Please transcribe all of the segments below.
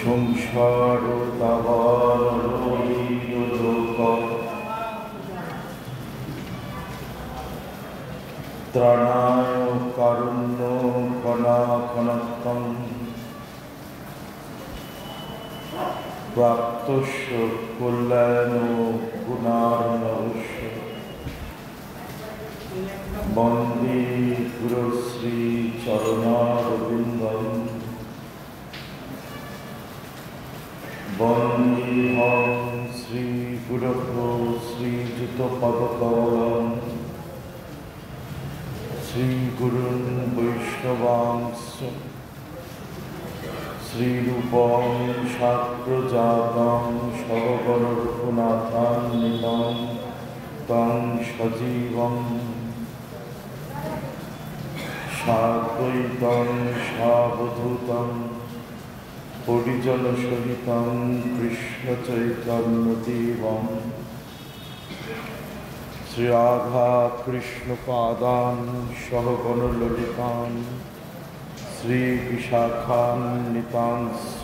সংসার দাবানলোক ত্রাণায় কারুণ্য কণাকণত্বং প্রাপ্তস্য কল্যাণ গুণার্ণবস্য বন্দে গুরুশ্রী চরণারবিন্দম বন্দেহং শ্রী গুরুভ্যো শ্রীযুতপদকমলং শ্রীগুরুন বৈষ্ণবাংশ্চ শ্রীরূপং সাগ্রজাতং সহগণ রঘুনাথান্বিতং তং সজীবং সাদ্বৈতং সাবধূতং পরিজনসহিতং কৃষ্ণচৈতন্যদেবং শ্রী রাধা কৃষ্ণপাদান সহগণ ললিতান শ্রী বিশাখান্বিতাংশ্চ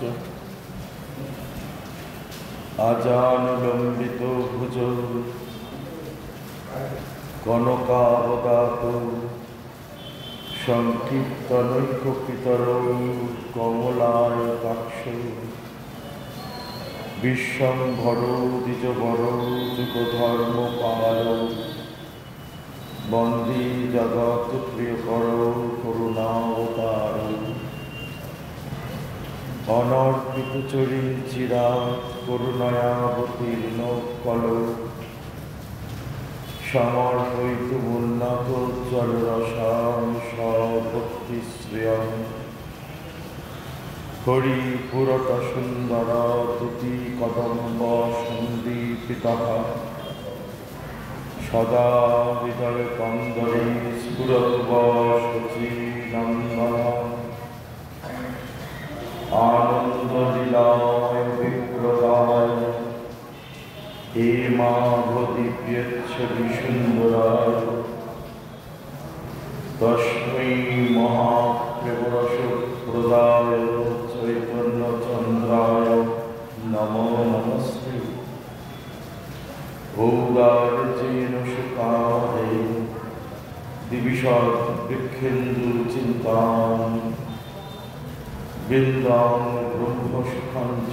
আজানুলম্বিত ভুজ কনকাবদাত সংকীর্তনৈকপিতরৌ কমলায়তাক্ষ বিশ্বম্ভরো দ্বিজবরো যুগধর্মপালৌ বন্দে জগৎপ্রিয়করৌ করুণাবতারৌ অনর্পিতচরিচিরাৎ করুণায়াবতীর্ণ কলৌ সমর্পয়িতুমুন্নত জলরসাং সভক্তিশ্রিয়ং হরিপুরতসুন্দর তুতি কদম্ব সন্দীপিতঃ সদা হৃদয় কন্দরে স্ফুরতু শচীনন্দনঃ আনন্দলীলায় বিপ্রদায় হে মাধবদিব্যচ্ছবি সুন্দরায় তস্मै মহাপ্রেমরসপ্রদায় চৈতন্যচন্দ্রায় নমো নমস্তে ভোগার্জেন সুকাদে দিবিষদ বৃক্ষেন্দুচিন্তাম বৃন্দাং ব্রহ্মসুখং চ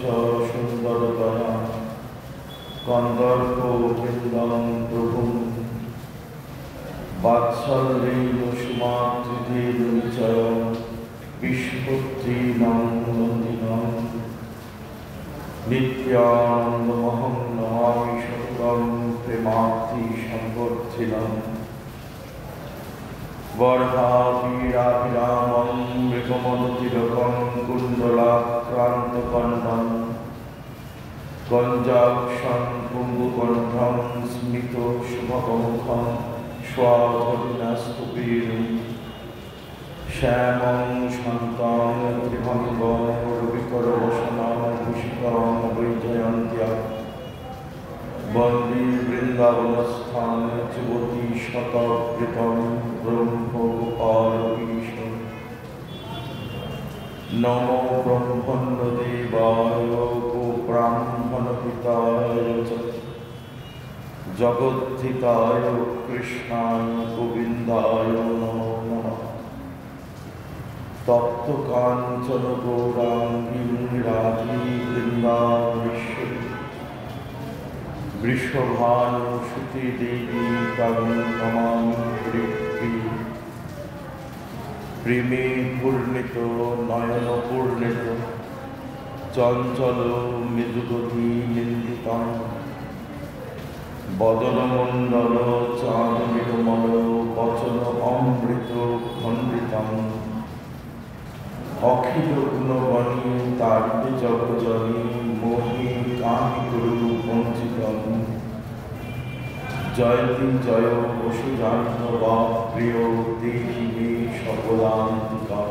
সুন্দরতয়া কন্দর্প বৃন্দং প্রভুম বাৎসল্যেন সুমাতৃধেন নিচয়ং বিষ্ণুত্রীণং নন্দিনং নিত্যানন্দমহং নমামি সততং প্রেমার্থী সংবর্ধিনং বর্ধাপীরাভিরামং মৃগমনতিলকং কুণ্ডলাক্রান্তকণ্ঠং গঞ্জাক্ষং কুম্ভকণ্ঠং স্মিত শুভমুখং স্বাধীনস্তপীরুম শ্যামং শান্তং ত্রিভঙ্গং রবিকরবসনং ভূষিতং বৈজয়ন্ত্যা বন্দে বৃন্দাবনস্থান যুবতী শতবৃতং ব্রহ্মগোপালকীশং নমো ব্রহ্মণ্যদেবায় গোব্রাহ্মণহিতায় চ জগদ্ধিতায় কৃষ্ণায় গোবিন্দায় নমো নমঃ তপ্ত কাঞ্চন গৌরাঙ্গী রাধী বৃন্দাবনেশ্বরী বৃষভানুসুতে দেবী তং নমামি প্রিয়প্রিয় প্রেমে পূর্ণিত নয়ন পূর্ণিত চঞ্চল মৃদুগতি নিন্দিতং বদনমণ্ডল চারুনির্মল বচন অমৃত খণ্ডিতং অখিল গুণগণী তারিতে জগজনী মোহে কামি গুরু বঞ্চিতং জয়তি জয় বসুজান্তবা প্রিয় দেহি মে সকলান্তিকং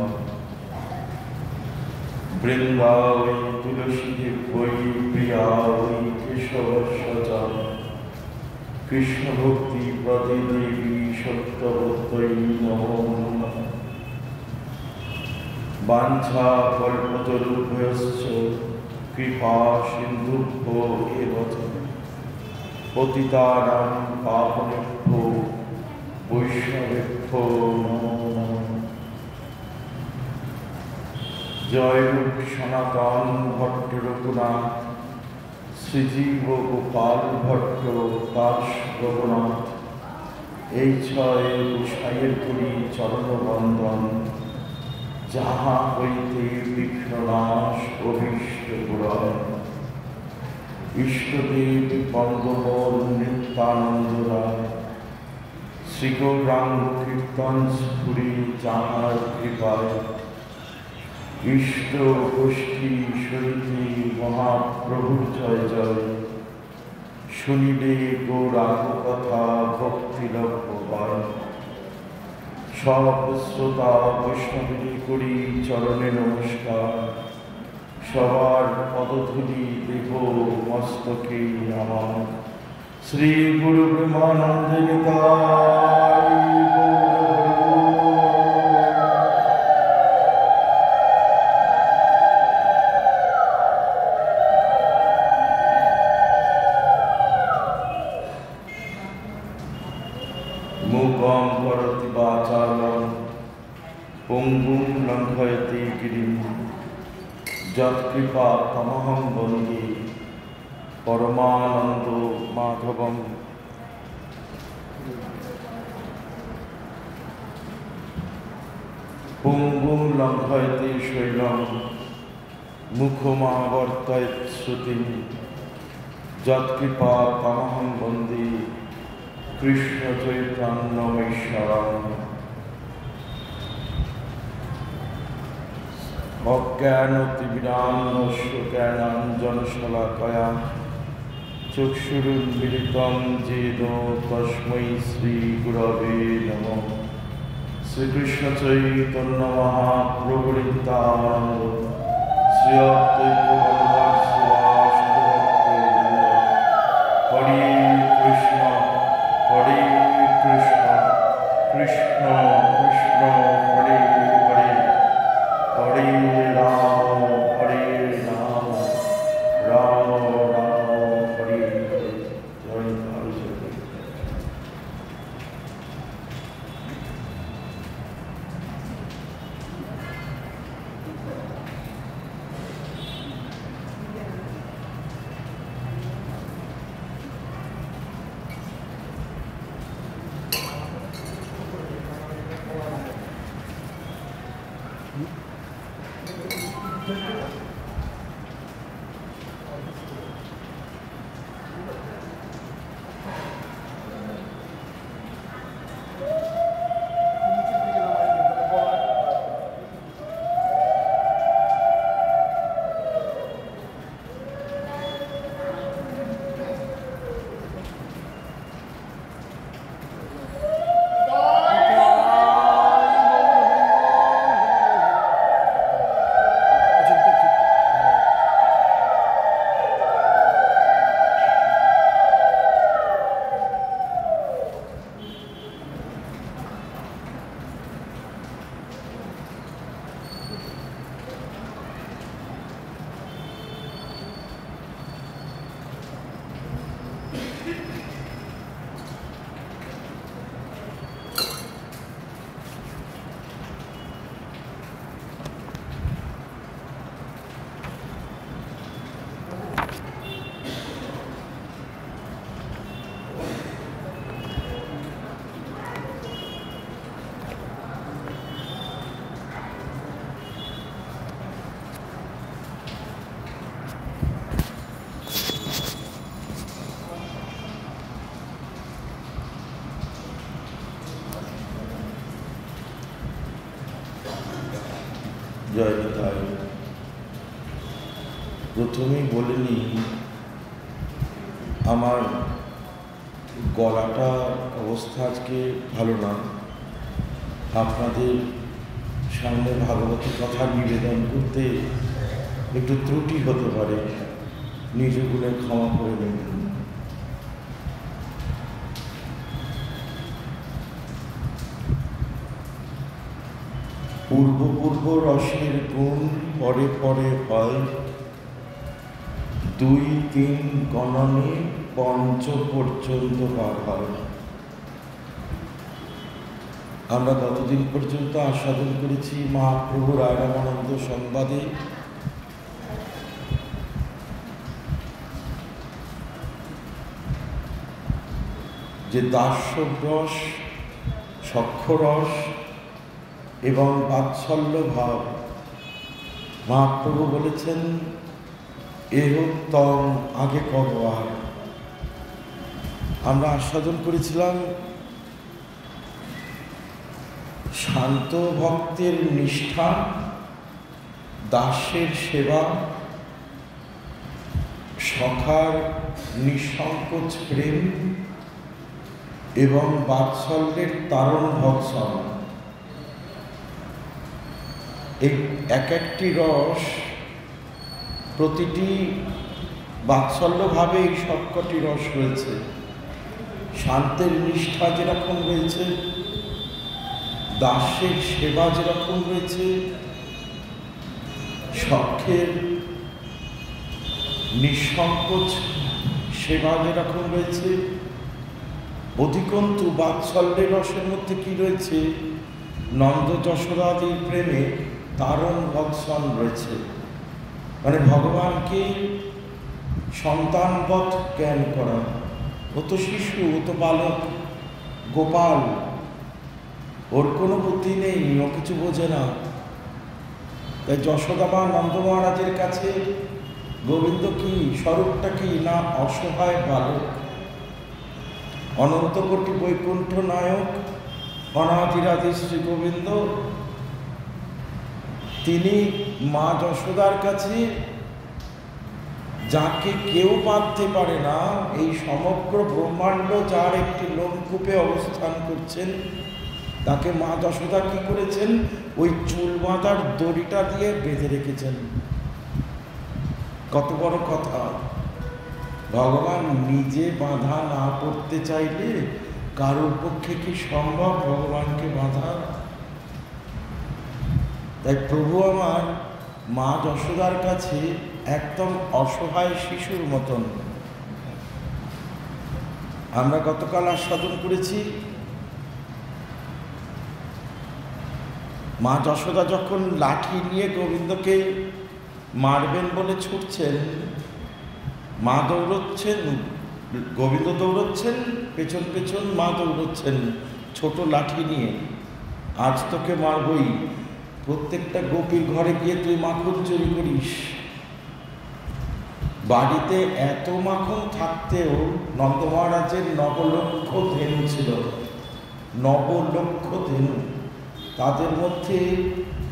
বৃন্দাবৈ তুলসী দেবৈ প্রিয়া বৈ কেশবস্য চ কৃষ্ণ ভক্তি প্রদে দেবী সত্যবত্যৈ নমো নমঃ বাঞ্ছা কল্পতরুভ্যশ্চ কৃপা সিন্ধুভ্যো এব চ পতিতানাং পাবনেভ্যো বৈষ্ণবেভ্যো নমো নমঃ। জয়রূপ সনাতন ভট্ট রঘুনাথ, শ্রীজীব গোপাল ভট্ট দাস রঘুনাথ, এই ছয় গোসাইয়ের করি চরণ বন্দন, যাহা হইতে বিঘ্ননাশ অভীষ্ট পুরন। ইষ্টদেব বন্দমোর নিত্যানন্দ রায়, শ্রীগৌরাঙ্গ কীর্তন স্ফুরি যাহার কৃপায়, ইষ্ট গোষ্ঠী সহিতে মহাপ্রভুর জয় জয়, শুনিলে গৌরাঙ্গ কথা ভক্তি লভ্য পায়। সব শ্রোতা বৈষ্ণবী করি চরণে নমস্কার, সবার পদধূলি দেব মস্তকে আমার। শ্রী গুরু ব্রহ্মানন্দ নিতাই মুখং করতি বাচালং পঙ্গুং লঙ্ঘয়তে গিরিম যৎকৃপা তমহং বন্দে পরমানন্দ মাধবম। পঙ্গুং লঙ্ঘয়তে শৈলং মুখমাবর্তয়েৎ শ্রুতিম যৎকৃপা তমহং বন্দে কৃষ্ণ চৈতন্যমীশ্বরম। অজ্ঞানতিমিরান্ধস্য জ্ঞানাঞ্জনশলাকয়া চক্ষুরুন্মীলিতং येन তস্मै শ্রীগুরবে নমঃ। শ্রীকৃষ্ণ চৈতন্য মহাপ্রভু নিত্যানন্দ শ্রী অদ্বৈত গদাধর শিবাসাদি ভক্তবৃন্দ। হরে কৃষ্ণ হরে কৃষ্ণ কৃষ্ণ কৃষ্ণ হরে হরে, হরে রাম হরে রাম রাম রাম হরে হরে। জয় জয় জয়। জয় নিতাই। প্রথমেই বলে নিই, আমার গলাটা অবস্থা আজকে ভালো না। আপনাদের সামনে ভাগবতী কথা নিবেদন করতে একটু ত্রুটি হতে পারে, নিজ গুণে ক্ষমা করে নেবেন। পূর্ব রসের গুণ পরে পরে হয়, 2-3 গণনে পঞ্চ পর্যন্ত পার হয়। আমরা ততদিন পর্যন্ত আস্বাদন করেছি মহাপ্রভু রায়রামানন্দ সংবাদে যে দাস্যরস, সখ্যরস এবং বাৎসল্য ভাব। মহাপ্রভু বলেছেন এরোত্তম আগে কবার। আমরা আস্বাদন করেছিলাম শান্ত ভক্তের নিষ্ঠা, দাসের সেবা, সখার নিঃসংকোচ প্রেম এবং বাৎসল্যের তারণ ভৎসন। এই এক একটি রস প্রতিটি বাৎসল্যভাবে এই সবকটি রস রয়েছে। শান্তের নিষ্ঠা যেরকম রয়েছে, দাসের সেবা যেরকম রয়েছে, সখ্যের নিঃসংকোচ সেবা যেরকম রয়েছে, অধিকন্তু বাৎসল্যের রসের মধ্যে কি রয়েছে? নন্দ যশোদাদির প্রেমে তারণ ভৎসন রয়েছে। মানে ভগবানকে সন্তানবৎ জ্ঞান করা। ও তো শিশু, ও তো বালক, গোপাল, ওর কোনো বুদ্ধি নেই, ও কিছু বোঝে না। তাই যশোদামা নন্দ মহারাজের কাছে গোবিন্দ কি, স্বরূপটা কি না অসহায় বালক। অনন্তকোটি বৈকুণ্ঠ নায়ক অনাদিরাদি শ্রী গোবিন্দ, তিনি মা যশোদার কাছে যাকে কেউ পারতে পারে না, এই সমগ্র ব্রহ্মাণ্ড যার একটি লোমকূপে অবস্থান করছেন, তাকে মা যশোদা কি করেছেন? ওই চুল বাঁধার দড়িটা দিয়ে বেঁধে রেখেছেন। কত বড় কথা! ভগবান নিজে বাঁধা না পড়তে চাইলে কারোর পক্ষে কি সম্ভব ভগবানকে বাঁধা? তাই প্রভু আমার মা যশোদার কাছে একদম অসহায় শিশুর মতন। আমরা গতকাল আস্বাদন করেছি মা যশোদা যখন লাঠি নিয়ে গোবিন্দকে মারবেন বলে ছুটছেন, মা দৌড়চ্ছেন, গোবিন্দ দৌড়চ্ছেন, পেছন পেছন মা দৌড়চ্ছেন ছোট লাঠি নিয়ে। আজ তোকে মারবই, প্রত্যেকটা গোপীর ঘরে গিয়ে তুই মাখন চুরি করিস। বাড়িতে এত মাখন থাকতেও নন্দ মহারাজের 9 লক্ষ ধেনু ছিল। 9 লক্ষ ধেনু। তাদের মধ্যে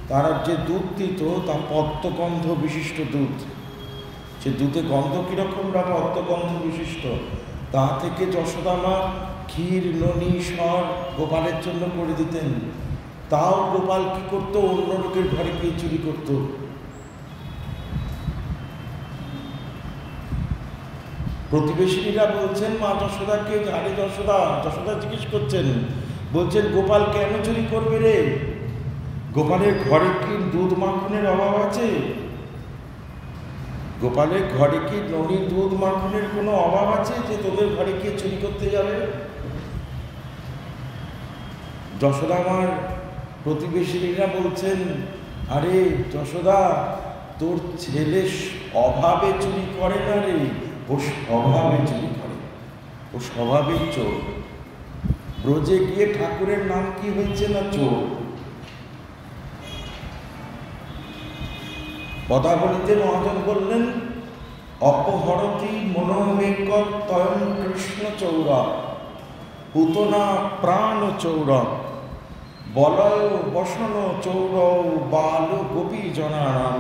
তারা যে দুধ দিত তা পদ্মগন্ধ বিশিষ্ট দুধ। সে দুধে গন্ধ কীরকম না পদ্মগন্ধ বিশিষ্ট। তা থেকে যশোদামা ক্ষীর, ননি, সর গোপালের জন্য করে দিতেন। তাও গোপাল কি করতো? অন্য লোকের ঘরে গিয়ে চুরি করত। প্রতিবেশীরা বলছেন মা যশোদাকে, আরে যশোদা, যশোদা জিজ্ঞেস করছেন, বলছেন গোপাল কেন চুরি করবে রে? গোপালের ঘরে কি দুধ মাখনের অভাব আছে? গোপালের ঘরে কি ননি, দুধ, মাখনের কোনো অভাব আছে যে তোদের ঘরে গিয়ে চুরি করতে যাবে? যশোদা আমার প্রতিবেশীরা বলছেন, আরে যশোদা, তোর ছেলে অভাবে চুরি করে না রে, ও স্বভাবে চুরি করে, ও স্বভাবেই চোর। ব্রজে গিয়ে ঠাকুরের নাম কি হয়েছে না? চোর। পদাবলিতে মহাজন বললেন, অপহরতি মনোমেকত্বয়ং কৃষ্ণ চৌরা পুতনা প্রাণ চৌরা বলয় বসন চৌর বাল গোপী জনানাম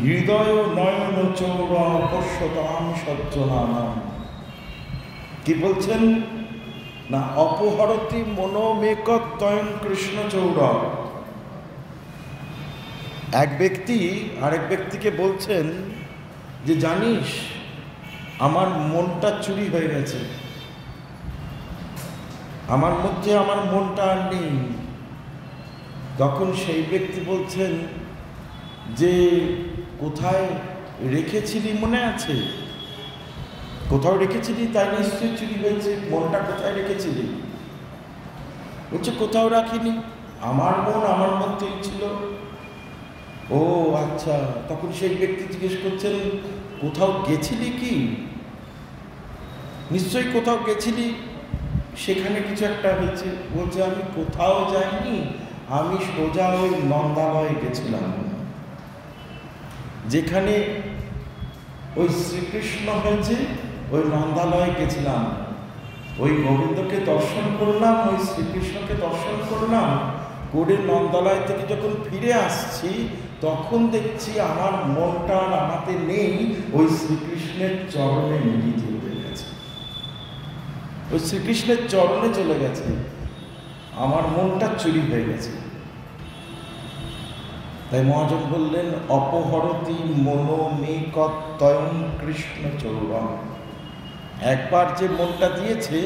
হৃদয় নয়ন চৌর পশ্যতাম সজ্জনানাম। কি বলছেন না? অপহরতি মনোমেকত্বয়ং কৃষ্ণ চৌরা। এক ব্যক্তি আরেক ব্যক্তিকে বলছেন যে, জানিস আমার মনটা চুরি হয়ে গেছে, আমার মধ্যে আমার মনটা আর নেই। তখন সেই ব্যক্তি বলছেন যে, কোথায় রেখেছিলি মনে আছে? কোথাও রেখেছিলি, তাই নিশ্চয়ই চুরি হয়েছে। মনটা কোথায় রেখেছিলি? বলছে কোথাও রাখিনি, আমার মন আমার মধ্যেই ছিল। ও আচ্ছা। তখন সেই ব্যক্তি জিজ্ঞেস করছেন, কোথাও গেছিলি কি? নিশ্চয়ই কোথাও গেছিলি, সেখানে কিছু একটা হয়েছে। বলছে আমি কোথাও যাইনি, আমি সোজা ওই নন্দালয়ে গেছিলাম, যেখানে ওই শ্রীকৃষ্ণ হয়েছে, ওই নন্দালয়ে গেছিলাম। ওই গোবিন্দকে দর্শন করলাম, ওই শ্রীকৃষ্ণকে দর্শন করলাম, করে নন্দালয় থেকে যখন ফিরে আসছি তখন দেখছি আমার মনটা আমাতে নেই, ওই শ্রীকৃষ্ণের চরণে মিলিত হয়ে গেছে। ওই শ্রীকৃষ্ণের চরণে চলে গেছে, আমার মনটা চুরি হয়ে গেছে। তাই মহাজন বললেন, অপহরতি মনো মেকত্বয়ং কৃষ্ণ চৌরম। একবার যে মনটা দিয়েছে,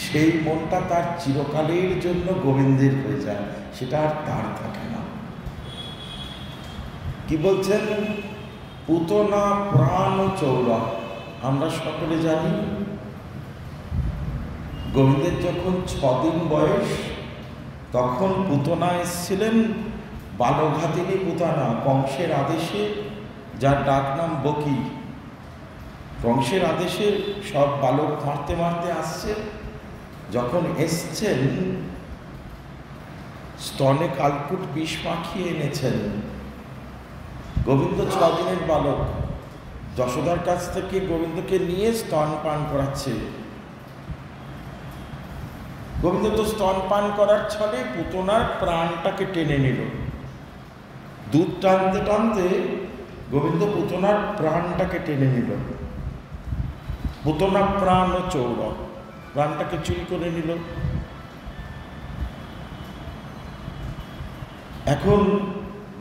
সেই মনটা তার চিরকালের জন্য গোবিন্দের হয়ে যায়, সেটা আর তার থাকে না। কি বলছেন? পুতনা প্রাণ চৌরম। আমরা সকলে জানি, গোবিন্দের যখন 6 দিন বয়স, তখন পুতনা এসেছিলেন, বালঘাতিনী পুতনা, কংসের আদেশে, যার ডাক নাম বকি। কংসের আদেশে সব বালক মারতে মারতে আসছে। যখন এসছেন, স্তনে কালকুট বিষ মাখিয়ে এনেছেন। গোবিন্দ 6 দিনের বালক, যশোদার কাছ থেকে গোবিন্দকে নিয়ে স্তন পান করাচ্ছে। গোবিন্দ তো স্তন পান করার ছলে পুতনার প্রাণটাকে টেনে নিল। দুধ টানতে টানতে গোবিন্দ পুতনার প্রাণটাকে টেনে নিল। পুতনা প্রাণ চৌর, প্রাণটাকে চুরি করে নিল। এখন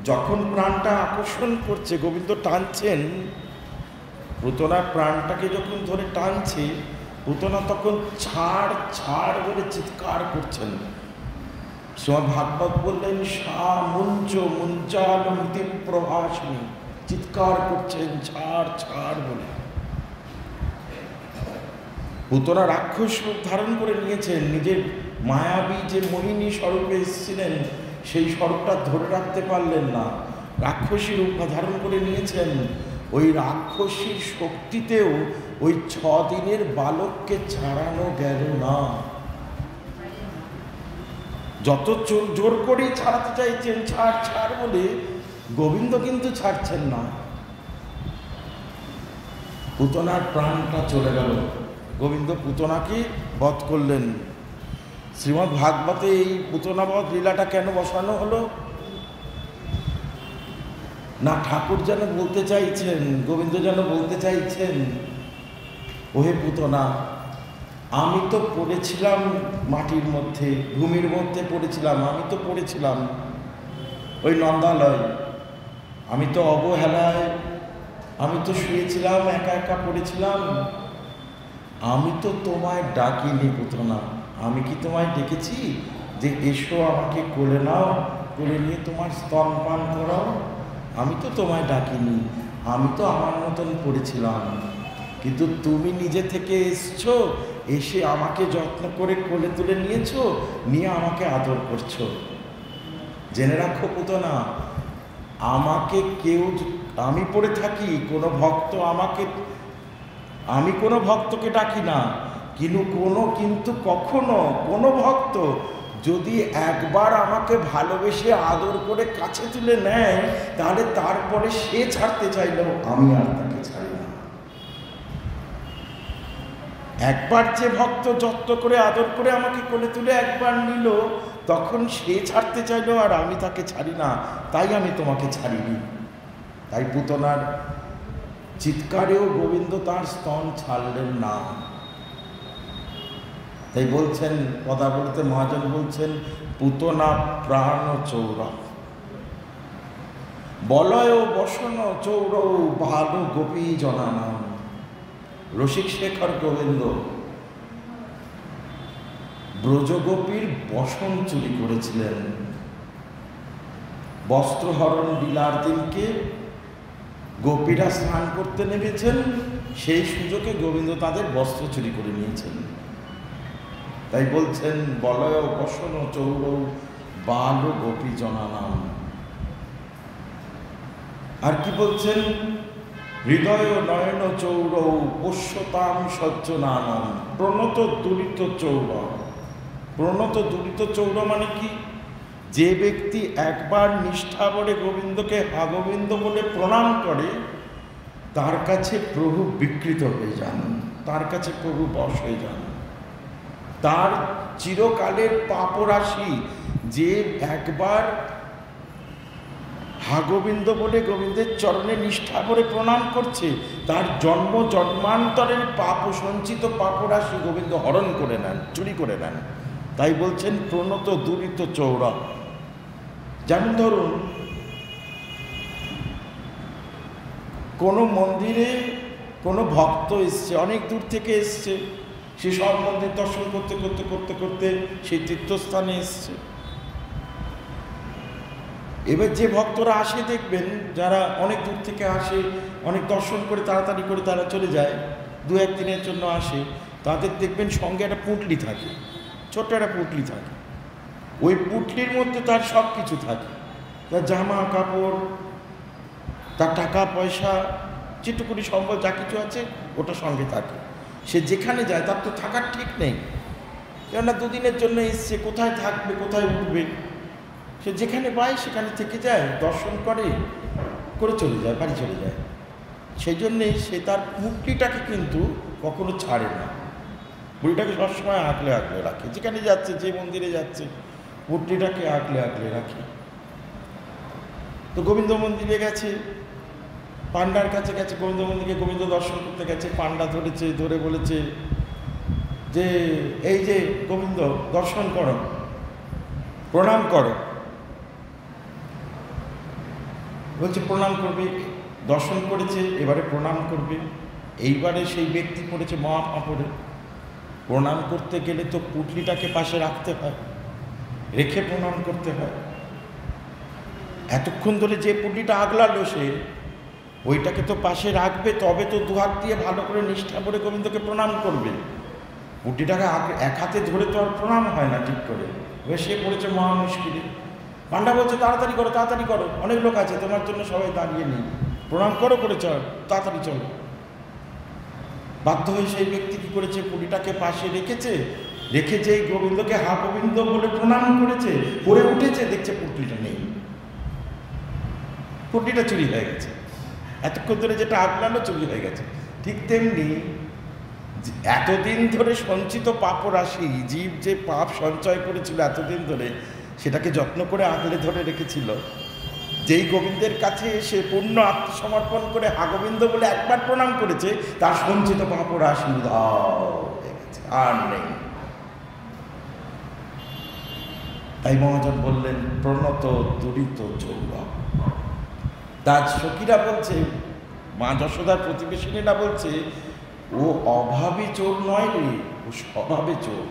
যখন প্রাণটা আকর্ষণ করছে, গোবিন্দ টানছেন, পুতনার প্রাণটাকে যখন ধরে টানছে, পুতনা তখন ছাড় ছাড় বলে চিৎকার করছেন। শ্রীমদ্ ভাগবত বললেন, সা মুঞ্চ মুঞ্চালমতি প্রভাসিনী, চিৎকার করছেন ছাড় ছাড় বলে। পুতনা রাক্ষস রূপ ধারণ করে নিয়েছেন, নিজের মায়াবী যে মোহিনী স্বরূপে এসেছিলেন, সেই স্বরূপটা ধরে রাখতে পারলেন না, রাক্ষসী রূপ ধারণ করে নিয়েছেন। ওই রাক্ষসীর শক্তিতেও ওই 6 দিনের বালককে ছাড়ানো গেল না। যত জোর করেই ছাড়াতে চাইছেন, ছাড় ছাড় বলে, গোবিন্দ কিন্তু ছাড়ছেন না। পুতনার প্রাণটা চলে গেল। গোবিন্দ পুতনাকে বধ করলেন। শ্রীমদ্ ভাগবতে এই পুতনাবধ লীলাটা কেন বসানো হলো? না ঠাকুর যেন বলতে চাইছেন, গোবিন্দ যেন বলতে চাইছেন, ওহে পুতনা, আমি তো পড়েছিলাম মাটির মধ্যে, ভূমির মধ্যে পড়েছিলাম, আমি তো পড়েছিলাম ওই নন্দালয়, আমি তো অবহেলায়, আমি তো শুয়েছিলাম, একা একা পড়েছিলাম, আমি তো তোমায় ডাকিনি পুতনা। আমি কি তোমায় ডেকেছি যে এসো আমাকে কোলে নাও, কোলে নিয়ে তোমার স্তন পান করাও? আমি তো তোমায় ডাকিনি, আমি তো আমার মতন পড়েছিলাম। কিন্তু তুমি নিজে থেকে এসছো, এসে আমাকে যত্ন করে কোলে তুলে নিয়েছো, নিয়ে আমাকে আদর করছো। জেনে রাখো পুতনা, আমাকে কেউ, আমি পড়ে থাকি, কোনো ভক্ত আমাকে, আমি কোনো ভক্তকে ডাকি না, কিন্তু কখনো কোনো ভক্ত যদি একবার আমাকে ভালোবেসে আদর করে কাছে তুলে নেয়, তাহলে তারপরে সে ছাড়তে চাইলেও আমি আর তাকে ছাড়ি না। একবার যে ভক্ত যত্ন করে আদর করে আমাকে কোলে তুলে একবার নিল, তখন সে ছাড়তে চাইলেও আর আমি তাকে ছাড়ি না, তাই আমি তোমাকে ছাড়িনি। তাই পুতনার চিৎকারেও গোবিন্দ তার স্তন ছাড়লেন না। তাই বলছেন পদাবলিতে মহাজন বলছেন, পুতনা প্রাণ চৌর, বলয় বসন চৌর ভালো গোপী জনানাম। রসিক শেখর গোবিন্দ ব্রজগোপীর বসন চুরি করেছিলেন। বস্ত্রহরণ বিলার দিনকে গোপীরা স্নান করতে নেমেছেন, সেই সুযোগে গোবিন্দ তাদের বস্ত্র চুরি করে নিয়েছেন। তাই বলছেন বলয় বসন চৌর বাল গোপী জনানাম। আর কি বলছেন? হৃদয় নয়ন চৌর পোষ্যতাম সজ্জনানম প্রণত দুরিত চৌর। প্রণত দুরিত চৌর মানে কি? যে ব্যক্তি একবার নিষ্ঠা বলে গোবিন্দকে হা গোবিন্দ বলে প্রণাম করে, তার কাছে প্রভু বিকৃত হয়ে যান, তার কাছে প্রভু বশ হয়ে যান। তার চিরকালের পাপরাশি, যে একবার হা গোবিন্দ বলে গোবিন্দের চরণে নিষ্ঠা করে প্রণাম করছে, তার জন্ম জন্মান্তরের পাপ সঞ্চিত পাপরাশি গোবিন্দ হরণ করে নেন, চুরি করে নেন। তাই বলছেন প্রণত দুরিত চৌরা। যেমন ধরুন, কোনো মন্দিরে কোনো ভক্ত এসছে, অনেক দূর থেকে এসছে, সে সব মন্দির দর্শন করতে করতে করতে করতে সেই তীর্থস্থানে এসছে। এবার যে ভক্তরা আসে দেখবেন, যারা অনেক দূর থেকে আসে, অনেক দর্শন করে তাড়াতাড়ি করে তারা চলে যায়, দু এক দিনের জন্য আসে, তাদের দেখবেন সঙ্গে একটা পুঁটলি থাকে, ছোট্ট একটা পুঁটলি থাকে। ওই পুঁটলির মধ্যে তার সব কিছু থাকে, তার জামা কাপড়, তার টাকা পয়সা, যেটুকুনি সম্বল যা কিছু আছে ওটা সঙ্গে থাকে। সে যেখানে যায় তার তো থাকার ঠিক নেই, কেননা দুদিনের জন্য এসছে, কোথায় থাকবে কোথায় উঠবে। সে যেখানে পায় সেখানে থেকে যায়, দর্শন করে করে চলে যায়, বাড়ি চলে যায়। সেই জন্যে সে তার মুক্তিটাকে কিন্তু কখনো ছাড়ে না, বুড়িটাকে সবসময় আঁকলে আঁকলে রাখে। যেখানে যাচ্ছে, যে মন্দিরে যাচ্ছে, মূর্তিটাকে আঁকলে আঁকলে রাখে। তো গোবিন্দ মন্দিরে গেছে, পান্ডার কাছে গেছে, গোবিন্দ মন্দিরে গোবিন্দ দর্শন করতে গেছে, পান্ডা ধরেছে, ধরে বলেছে যে এই যে গোবিন্দ দর্শন করো, প্রণাম করো। বলছে প্রণাম করবে, দর্শন করেছে, এবারে প্রণাম করবে। এইবারে সেই ব্যক্তি পড়েছে মহাপাপড়ে। প্রণাম করতে গেলে তো পুঁটলিটাকে পাশে রাখতে হয়, রেখে প্রণাম করতে হয়। এতক্ষণ ধরে যে পুঁটলিটা আগলালো, সে ওইটাকে তো পাশে রাখবে, তবে তো দুহাত দিয়ে ভালো করে নিষ্ঠা করে গোবিন্দকে প্রণাম করবে। পুঁটলিটাকে এক হাতে ধরে তো আর প্রণাম হয় না ঠিক করে। এবার সে পড়েছে মহা মুশকিলে। পান্ডা বলছে তাড়াতাড়ি করো, তাড়াতাড়ি করো, অনেক লোক আছে, তোমার জন্য সবাই দাঁড়িয়ে নেই, প্রণাম করো করে চল, তাড়াতাড়ি চলো। বাধ্য হয়ে সেই ব্যক্তি কী করেছে, পুঁটলিটাকে পাশে রেখেছে, রেখে যেই গোবিন্দকে হা গোবিন্দ বলে প্রণাম করেছে, করে উঠেছে, দেখছে পুঁটলিটা নেই, পুঁটলিটা চুরি হয়ে গেছে। এতক্ষণ ধরে যেটা আগলালো চুরি হয়ে গেছে। ঠিক তেমনি এতদিন ধরে সঞ্চিত পাপরাশি, জীব যে পাপ সঞ্চয় করেছিল এতদিন ধরে, সেটাকে যত্ন করে আগলে ধরে রেখেছিল। যেই গোবিন্দের কাছে এসে পূর্ণ আত্মসমর্পণ করে হা গোবিন্দ বলে একবার প্রণাম করেছে, তার সঞ্চিত পাপরাশি উধাও হয়ে গেছে, আর নেই। তাই মহাজন বললেন প্রণত দুরিত চৌরা। তার সখীরা বলছে, মা যশোদার প্রতিবেশিনীরা বলছে, ও অভাবী চোর নয় রে, ও স্বভাবে চোর।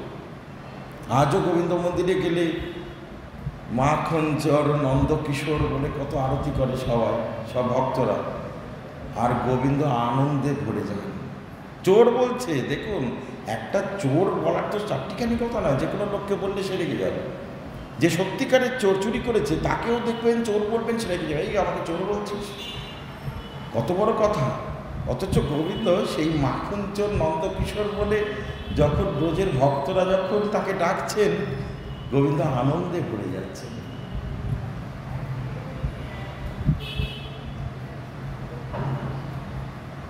আজও গোবিন্দ মন্দিরে গেলে মাখন চর নন্দকিশোর বলে কত আরতি করে সবাই, সব ভক্তরা, আর গোবিন্দ আনন্দে ভরে যান। চোর বলছে, দেখুন একটা চোর বলার তো চারটিখানি কথা নয়, যে কোনো লোককে বললে সে রেগে যাবে। যে সত্যিকারের চোর চুরি করেছে তাকেও দেখবেন চোর বলবেন, সে রেগে যাবে, এই আমাকে চোর বলছিস, কত বড় কথা। অথচ গোবিন্দ সেই মাখন চোর নন্দকিশোর বলে যখন ব্রজের ভক্তরা যখন তাকে ডাকছেন, গোবিন্দ আনন্দে ভরে যাচ্ছেন।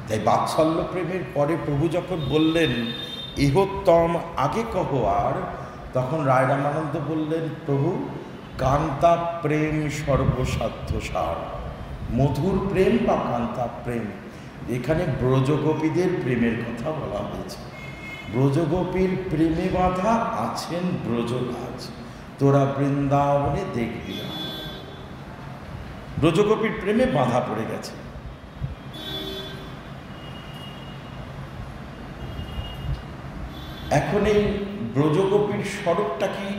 তাই বাৎসল্য প্রেমের পরে প্রভু যখন বললেন ইহোত্তম আগে কহ আর, তখন রায় রামানন্দ বললেন, প্রভু কান্তা প্রেম সর্বসাধ্য সার। মধুর প্রেম বা কান্তা প্রেম, এখানে ব্রজগোপীদের প্রেমের কথা বলা হয়েছে। ব্রজগোপীর প্রেমে বাঁধা আছেন ব্রজরাজ, তোরা বৃন্দাবনে দেখবি না। ব্রজগোপীর প্রেমে বাঁধা পড়ে গেছে। এখন এই ব্রজগোপীর স্বরূপটা কি?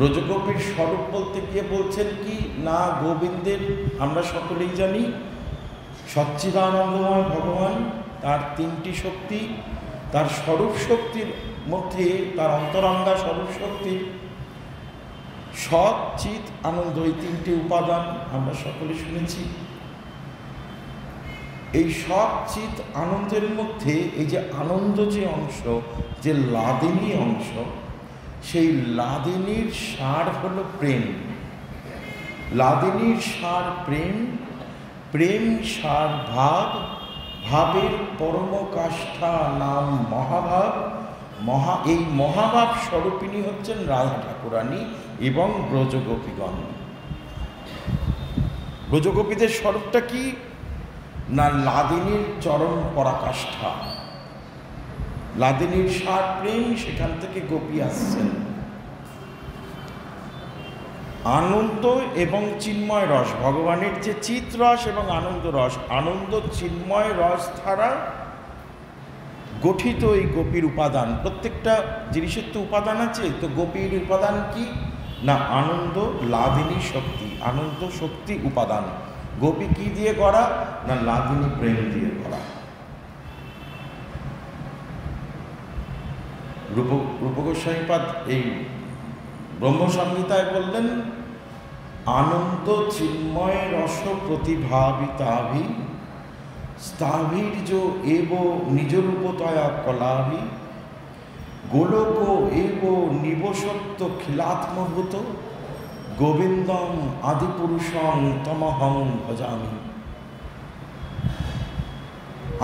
ব্রজগোপীর স্বরূপ বলতে গিয়ে বলছেন কি না, গোবিন্দের আমরা সকলেই জানি সচ্চিদানন্দময় ভগবান, তার তিনটি শক্তি, তার স্বরূপ শক্তির মধ্যে তার অন্তরঙ্গা স্বরূপ শক্তি সৎ চিৎ আনন্দ, এই তিনটি উপাদান আমরা সকলে শুনেছি। এই সৎ চিৎ আনন্দের মধ্যে এই যে আনন্দ যে অংশ, যে লাদিনী অংশ, সেই লাদিনীর সার হলো প্রেম। লাদিনীর সার প্রেম, প্রেম সার ভাব, ভাবের পরমকাষ্ঠা নাম মহাভাব। এই মহাভাব স্বরূপিণী হচ্ছেন রাধা ঠাকুরানী এবং ব্রজগোপীগণ। ব্রজগোপীদের স্বরূপটা কি না, লাদিনীর চরম পরাকাষ্ঠা, লাদিনীর সার প্রেম, সেখান থেকে গোপী আসছেন। আনন্দ এবং চিন্ময় রস, ভগবানের যে চিৎ রস এবং আনন্দ রস, আনন্দ চিন্ময় রস দ্বারা গঠিত এই গোপীর উপাদান। প্রত্যেকটা জিনিসের তো উপাদান আছে, তো গোপীর উপাদান কি না আনন্দ, লাদিনী শক্তি, আনন্দ শক্তি উপাদান। গোপী কি দিয়ে করা না লাদিনী প্রেম দিয়ে করা। রূপগোস্বামীপাদ এই ব্রহ্মসংহিতায় বললেন, আনন্দ চিন্ময় রস প্রতিভাবিতাভি স্থাবীর্য এব নিজরূপতয়া কলাভি গোলক এব নিবসত্ব খিলাত্মভূত গোবিন্দম আদিপুরুষং তমহং ভজামি।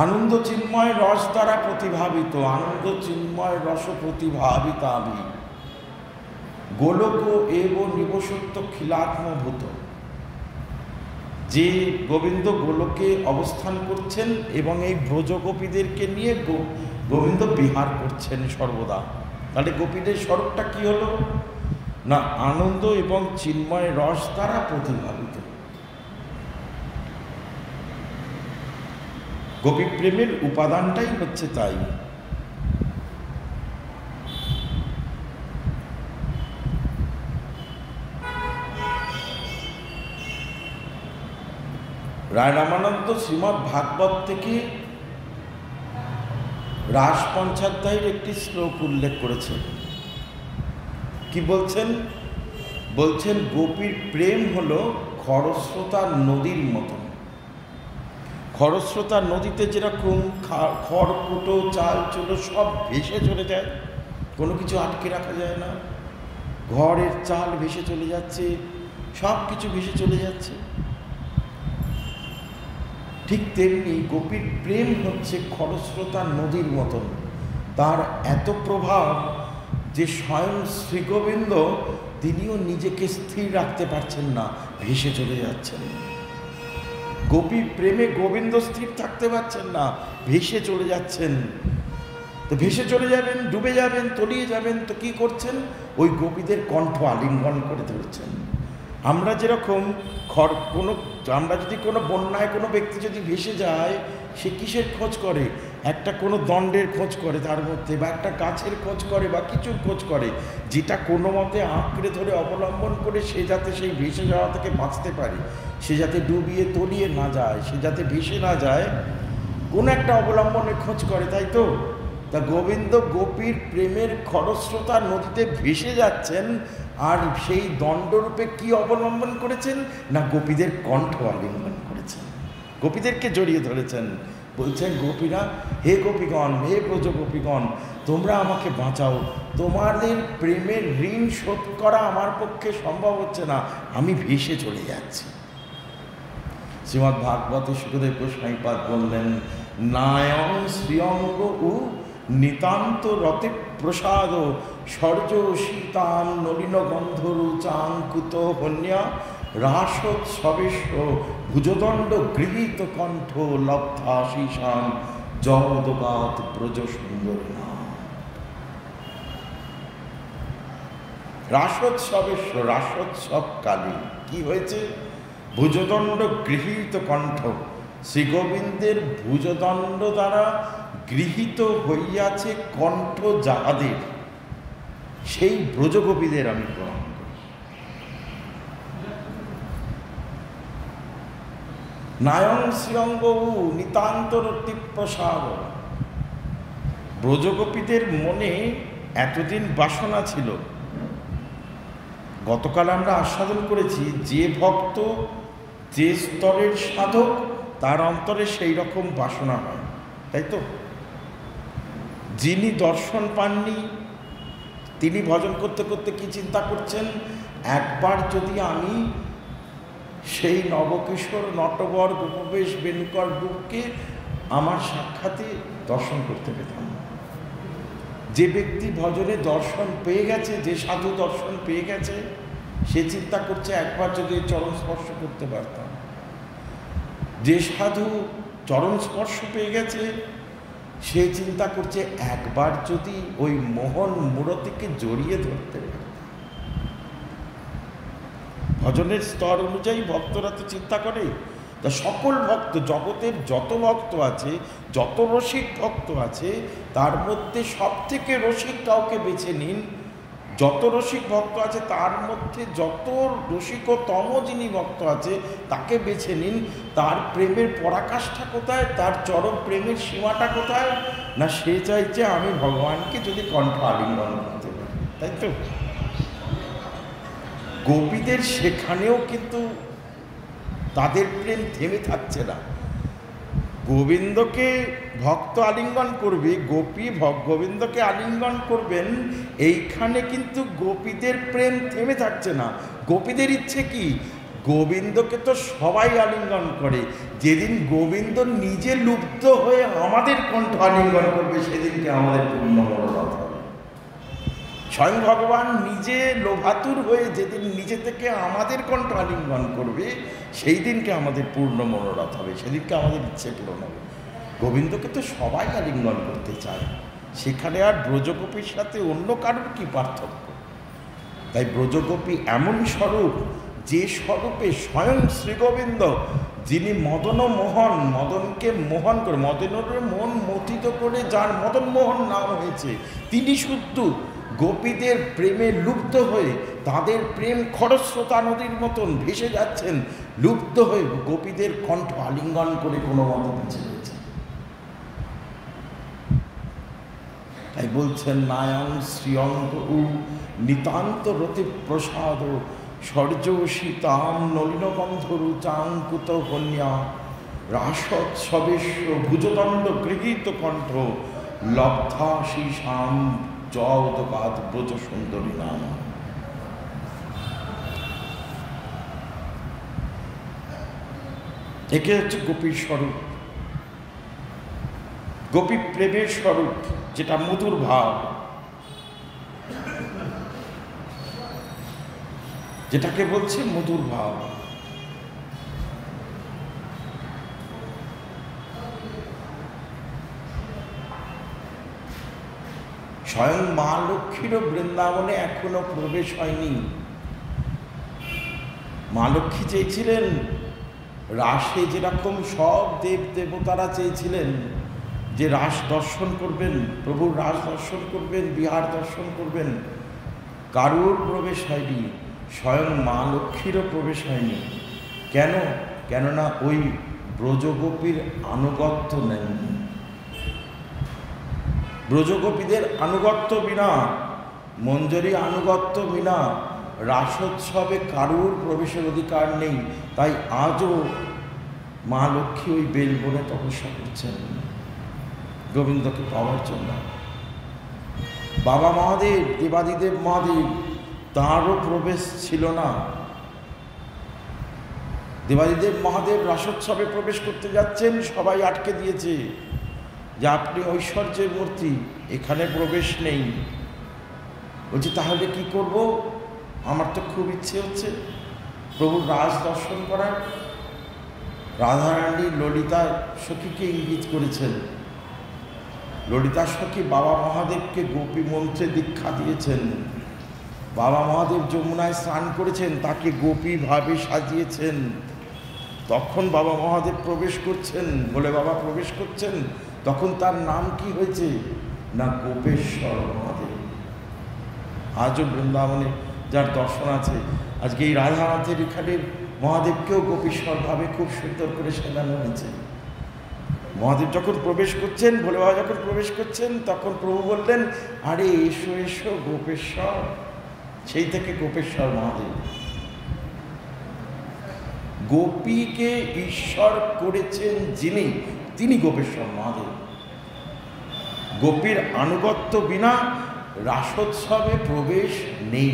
আনন্দ চিন্ময় রস দ্বারা প্রতিভাবিত, আনন্দ চিন্ময় রস প্রতিভাবিতাভি গোলক এব নিবসত্ব খিলাত্মভূত। যে গোবিন্দ গোলকে অবস্থান করছেন এবং এই ব্রজগোপীদেরকে নিয়ে গোবিন্দ বিহার করছেন সর্বদা। তাহলে গোপীদের স্বরূপটা কি হলো না আনন্দ এবং চিন্ময় রস দ্বারা প্রতিভাবিত। গোপী প্রেমের উপাদানটাই হচ্ছে তাই। রায় রামানন্দ শ্রীমদ্ ভাগবত থেকে রাস পঞ্চাধ্যায়ের একটি শ্লোক উল্লেখ করেছেন। কি বলছেন? বলছেন গোপীর প্রেম হলো খরস্রোতা নদীর মতন। খরস্রোতা নদীতে যেরকম খড়কুটো চাল চুলো সব ভেসে চলে যায়, কোনো কিছু আটকে রাখা যায় না, ঘরের চাল ভেসে চলে যাচ্ছে, সব কিছু ভেসে চলে যাচ্ছে, ঠিক তেমনি গোপীর প্রেম হচ্ছে খরস্রোতা নদীর মতন। তার এত প্রভাব যে স্বয়ং শ্রীগোবিন্দ তিনিও নিজেকে স্থির রাখতে পারছেন না, ভেসে চলে যাচ্ছেন। গোপী প্রেমে গোবিন্দ স্থির থাকতে পারছেন না, ভেসে চলে যাচ্ছেন। তো ভেসে চলে যাবেন, ডুবে যাবেন, তলিয়ে যাবেন, তো কি করছেন? ওই গোপীদের কণ্ঠ আলিঙ্গন করে ধরছেন। আমরা যেরকম আমরা যদি কোনো বন্যায় কোনো ব্যক্তি যদি ভেসে যায়, সে কিসের খোঁজ করে? একটা কোনো দণ্ডের খোঁজ করে তার মধ্যে, বা একটা গাছের খোঁজ করে, বা কিছুর খোঁজ করে, যেটা কোনো মতে আঁকড়ে ধরে অবলম্বন করে সে যাতে সেই ভেসে যাওয়া থেকে বাঁচতে পারে, সে যাতে ডুবিয়ে তলিয়ে না যায়, সে যাতে ভেসে না যায়, কোনো একটা অবলম্বনের খোঁজ করে, তাই তো? তা গোবিন্দ গোপীর প্রেমের খরস্রোতা নদীতে ভেসে যাচ্ছেন, আর সেই দণ্ডরূপে কি অবলম্বন করেছেন না গোপীদের কণ্ঠ আলিঙ্গন করেছেন, গোপীদেরকে জড়িয়ে ধরেছেন। বলছেন গোপীরা, হে গোপীগণ, হে ব্রজগোপীগণ, তোমরা আমাকে বাঁচাও, তোমাদের প্রেমের ঋণ শোধ করা আমার পক্ষে সম্ভব হচ্ছে না, আমি ভেসে চলে যাচ্ছি। শ্রীমদ্ ভাগবতে শুকদেব গোস্বামীপাদ বললেন, নায়ং শ্রিয়ঙ্গ উ নিতান্ত রতে প্রসাদ সর্য সীতাম নলিন গন্ধরু চাঙ্কুত হন্যা রাসোৎসবেশ্ব ভুজদণ্ড গৃহীত কণ্ঠ লব্ধাশীষাম জগদগাত ব্রজ সুন্দর নাম। রাসোৎসবেশ্ব, রাসোৎসবকালী কি হয়েছে? ভুজদণ্ড গৃহীত কণ্ঠ, শ্রীগোবিন্দের ভুজদণ্ড দ্বারা গৃহীত হইয়াছে কণ্ঠ যাহাদের, সেই ব্রজগোপীদের আমি প্রণাম করি। নায়ং শ্রিয়ঙ্গৌ নিতান্তরতি প্রসাদ। ব্রজগোপীদের মনে এতদিন বাসনা ছিল, গতকাল আমরা আস্বাদন করেছি, যে ভক্ত যে স্তরের সাধক তার অন্তরে সেই রকম বাসনা হয়, তাই তো? যিনি দর্শন পাননি তিনি ভজন করতে করতে কি চিন্তা করছেন, একবার যদি আমি সেই নবকিশোর নটবর গোপবেশ বেণুকর রূপকে আমার সাক্ষাতে দর্শন করতে পেতাম। যে ব্যক্তি ভজনে দর্শন পেয়ে গেছে, যে সাধু দর্শন পেয়ে গেছে, সে চিন্তা করছে একবার যদি চরণ স্পর্শ করতে পারতাম। যে সাধু চরণ স্পর্শ পেয়ে গেছে সে চিন্তা করছে একবার যদি ওই মোহন মূরতিকে জড়িয়ে ধরতে পারতাম। ভজনের স্তর অনুযায়ী ভক্তরা তো চিন্তা করে। তা সকল ভক্ত, জগতের যত ভক্ত আছে, যত রসিক ভক্ত আছে, তার মধ্যে সব থেকে রসিক কাউকে বেছে নিন। যত রসিক ভক্ত আছে তার মধ্যে যত রসিকতম যিনি ভক্ত আছে তাকে বেছে নিন। তার প্রেমের পরাকাষ্ঠা কোথায়, তার চরম প্রেমের সীমাটা কোথায়? না, সে চাইছে আমি ভগবানকে যদি কণ্ঠ আলিঙ্গন করতে পারি, তাই তো? গোপীদের সেখানেও কিন্তু তাদের প্রেম থেমে থাকছে না। গোবিন্দকে ভক্ত আলিঙ্গন করবে, গোপী গোবিন্দকে আলিঙ্গন করবেন, এইখানে কিন্তু গোপীদের প্রেম থেমে থাকছে না। গোপীদের ইচ্ছে কি? গোবিন্দকে তো সবাই আলিঙ্গন করে, যেদিন গোবিন্দ নিজে লুপ্ত হয়ে আমাদের কণ্ঠ আলিঙ্গন করবে সেদিনকে আমাদের পূর্ণ মনোরথ হবে। স্বয়ং ভগবান নিজে লোভাতুর হয়ে যেদিন নিজে থেকে আমাদের কণ্ঠ আলিঙ্গন করবে সেই দিনকে আমাদের পূর্ণ মনোরথ হবে, সেদিনকে আমাদের ইচ্ছে পূরণ হবে। গোবিন্দকে তো সবাই আলিঙ্গন করতে চায়, সেখানে আর ব্রজগোপীর সাথে অন্য কারোর কি পার্থক্য? তাই ব্রজগোপী এমন স্বরূপ, যে স্বরূপে স্বয়ং শ্রীগোবিন্দ, যিনি মদন মোহন, মদনকে মোহন করে, মদনের মন মথিত করে যার মদন মোহন নাম হয়েছে, তিনি শুদ্ধ গোপীদের প্রেমে লুপ্ত হয়ে, তাদের প্রেম খরস্রোতা নদীর মতন ভেসে যাচ্ছেন, লুপ্ত হয়ে গোপীদের কণ্ঠ আলিঙ্গন করে কোনো মতো বেঁচে রয়েছে। তাই বলছেন নায়ং শ্রিয়ঙ্গ নিতান্ত রতি প্রসাদ সর্য সীতাম নলিনগন্ধরু চাঙ্কুত কন্যা রাসোৎসবেশ্ব ভুজদণ্ড গৃহীত কণ্ঠ লব্ধা শিশাম জগৎ ব্রজ সুন্দরী নাম। একে হচ্ছে গোপীর স্বরূপ, গোপী প্রেমের স্বরূপ, যেটা মধুর ভাব, যেটাকে বলছে মধুর ভাব। স্বয়ং মা লক্ষ্মীরও বৃন্দাবনে এখনো প্রবেশ হয়নি। মা লক্ষ্মী চেয়েছিলেন রাসে, যেরকম সব দেব দেবতারা চেয়েছিলেন যে রাস দর্শন করবেন, প্রভুর রাস দর্শন করবেন, বিহার দর্শন করবেন, কারুর প্রবেশ হয়নি, স্বয়ং মা লক্ষ্মীরও প্রবেশ হয়নি। কেন? কেননা ওই ব্রজগোপীর আনুগত্য নেন। ব্রজগোপীদের আনুগত্য বিনা, মঞ্জরি আনুগত্য বিনা রাসোৎসবে কারুর প্রবেশের অধিকার নেই। তাই আজও মা লক্ষ্মী ওই বেলবনে তপস্যা করছেন গোবিন্দকে পাওয়ার জন্য। বাবা মহাদেব, দেবাদিদেব মহাদেব, তাঁরও প্রবেশ ছিল না। দেবাদিদেব মহাদেব রাসোৎসবে প্রবেশ করতে যাচ্ছেন, সবাই আটকে দিয়েছে যে আপনি ঐশ্বর্যের মূর্তি, এখানে প্রবেশ নেই। বলছি তাহলে কি করব? আমার তো খুব ইচ্ছে হচ্ছে প্রভুর রাস দর্শন করার। রাধারানী ললিতা সখীকে ইঙ্গিত করেছেন। ললিতা সখী বাবা মহাদেবকে গোপী মন্ত্রে দীক্ষা দিয়েছেন। বাবা মহাদেব যমুনায় স্নান করেছেন, তাকে গোপী ভাবে সাজিয়েছেন। তখন বাবা মহাদেব প্রবেশ করছেন, বলে বাবা প্রবেশ করছেন, তখন তার নাম কি হয়েছে? না গোপেশ্বর মহাদেব। আজও বৃন্দাবনে যার দর্শন আছে। আজকে এই রাধানাথের এখানে মহাদেবকেও গোপীশ্বর ভাবে খুব সুন্দর করে সাজানো হয়েছে। মহাদেব যখন প্রবেশ করছেন, ভোলে বাবা যখন প্রবেশ করছেন, তখন প্রভু বললেন, আরে এসো এসো গোপেশ্বর। সেই থেকে গোপেশ্বর মহাদেব। গোপীকে ঈশ্বর করেছেন যিনি, তিনি গোপেশ্বর মহাদেব। গোপীর আনুগত্য বিনা রাসোৎসবে প্রবেশ নেই।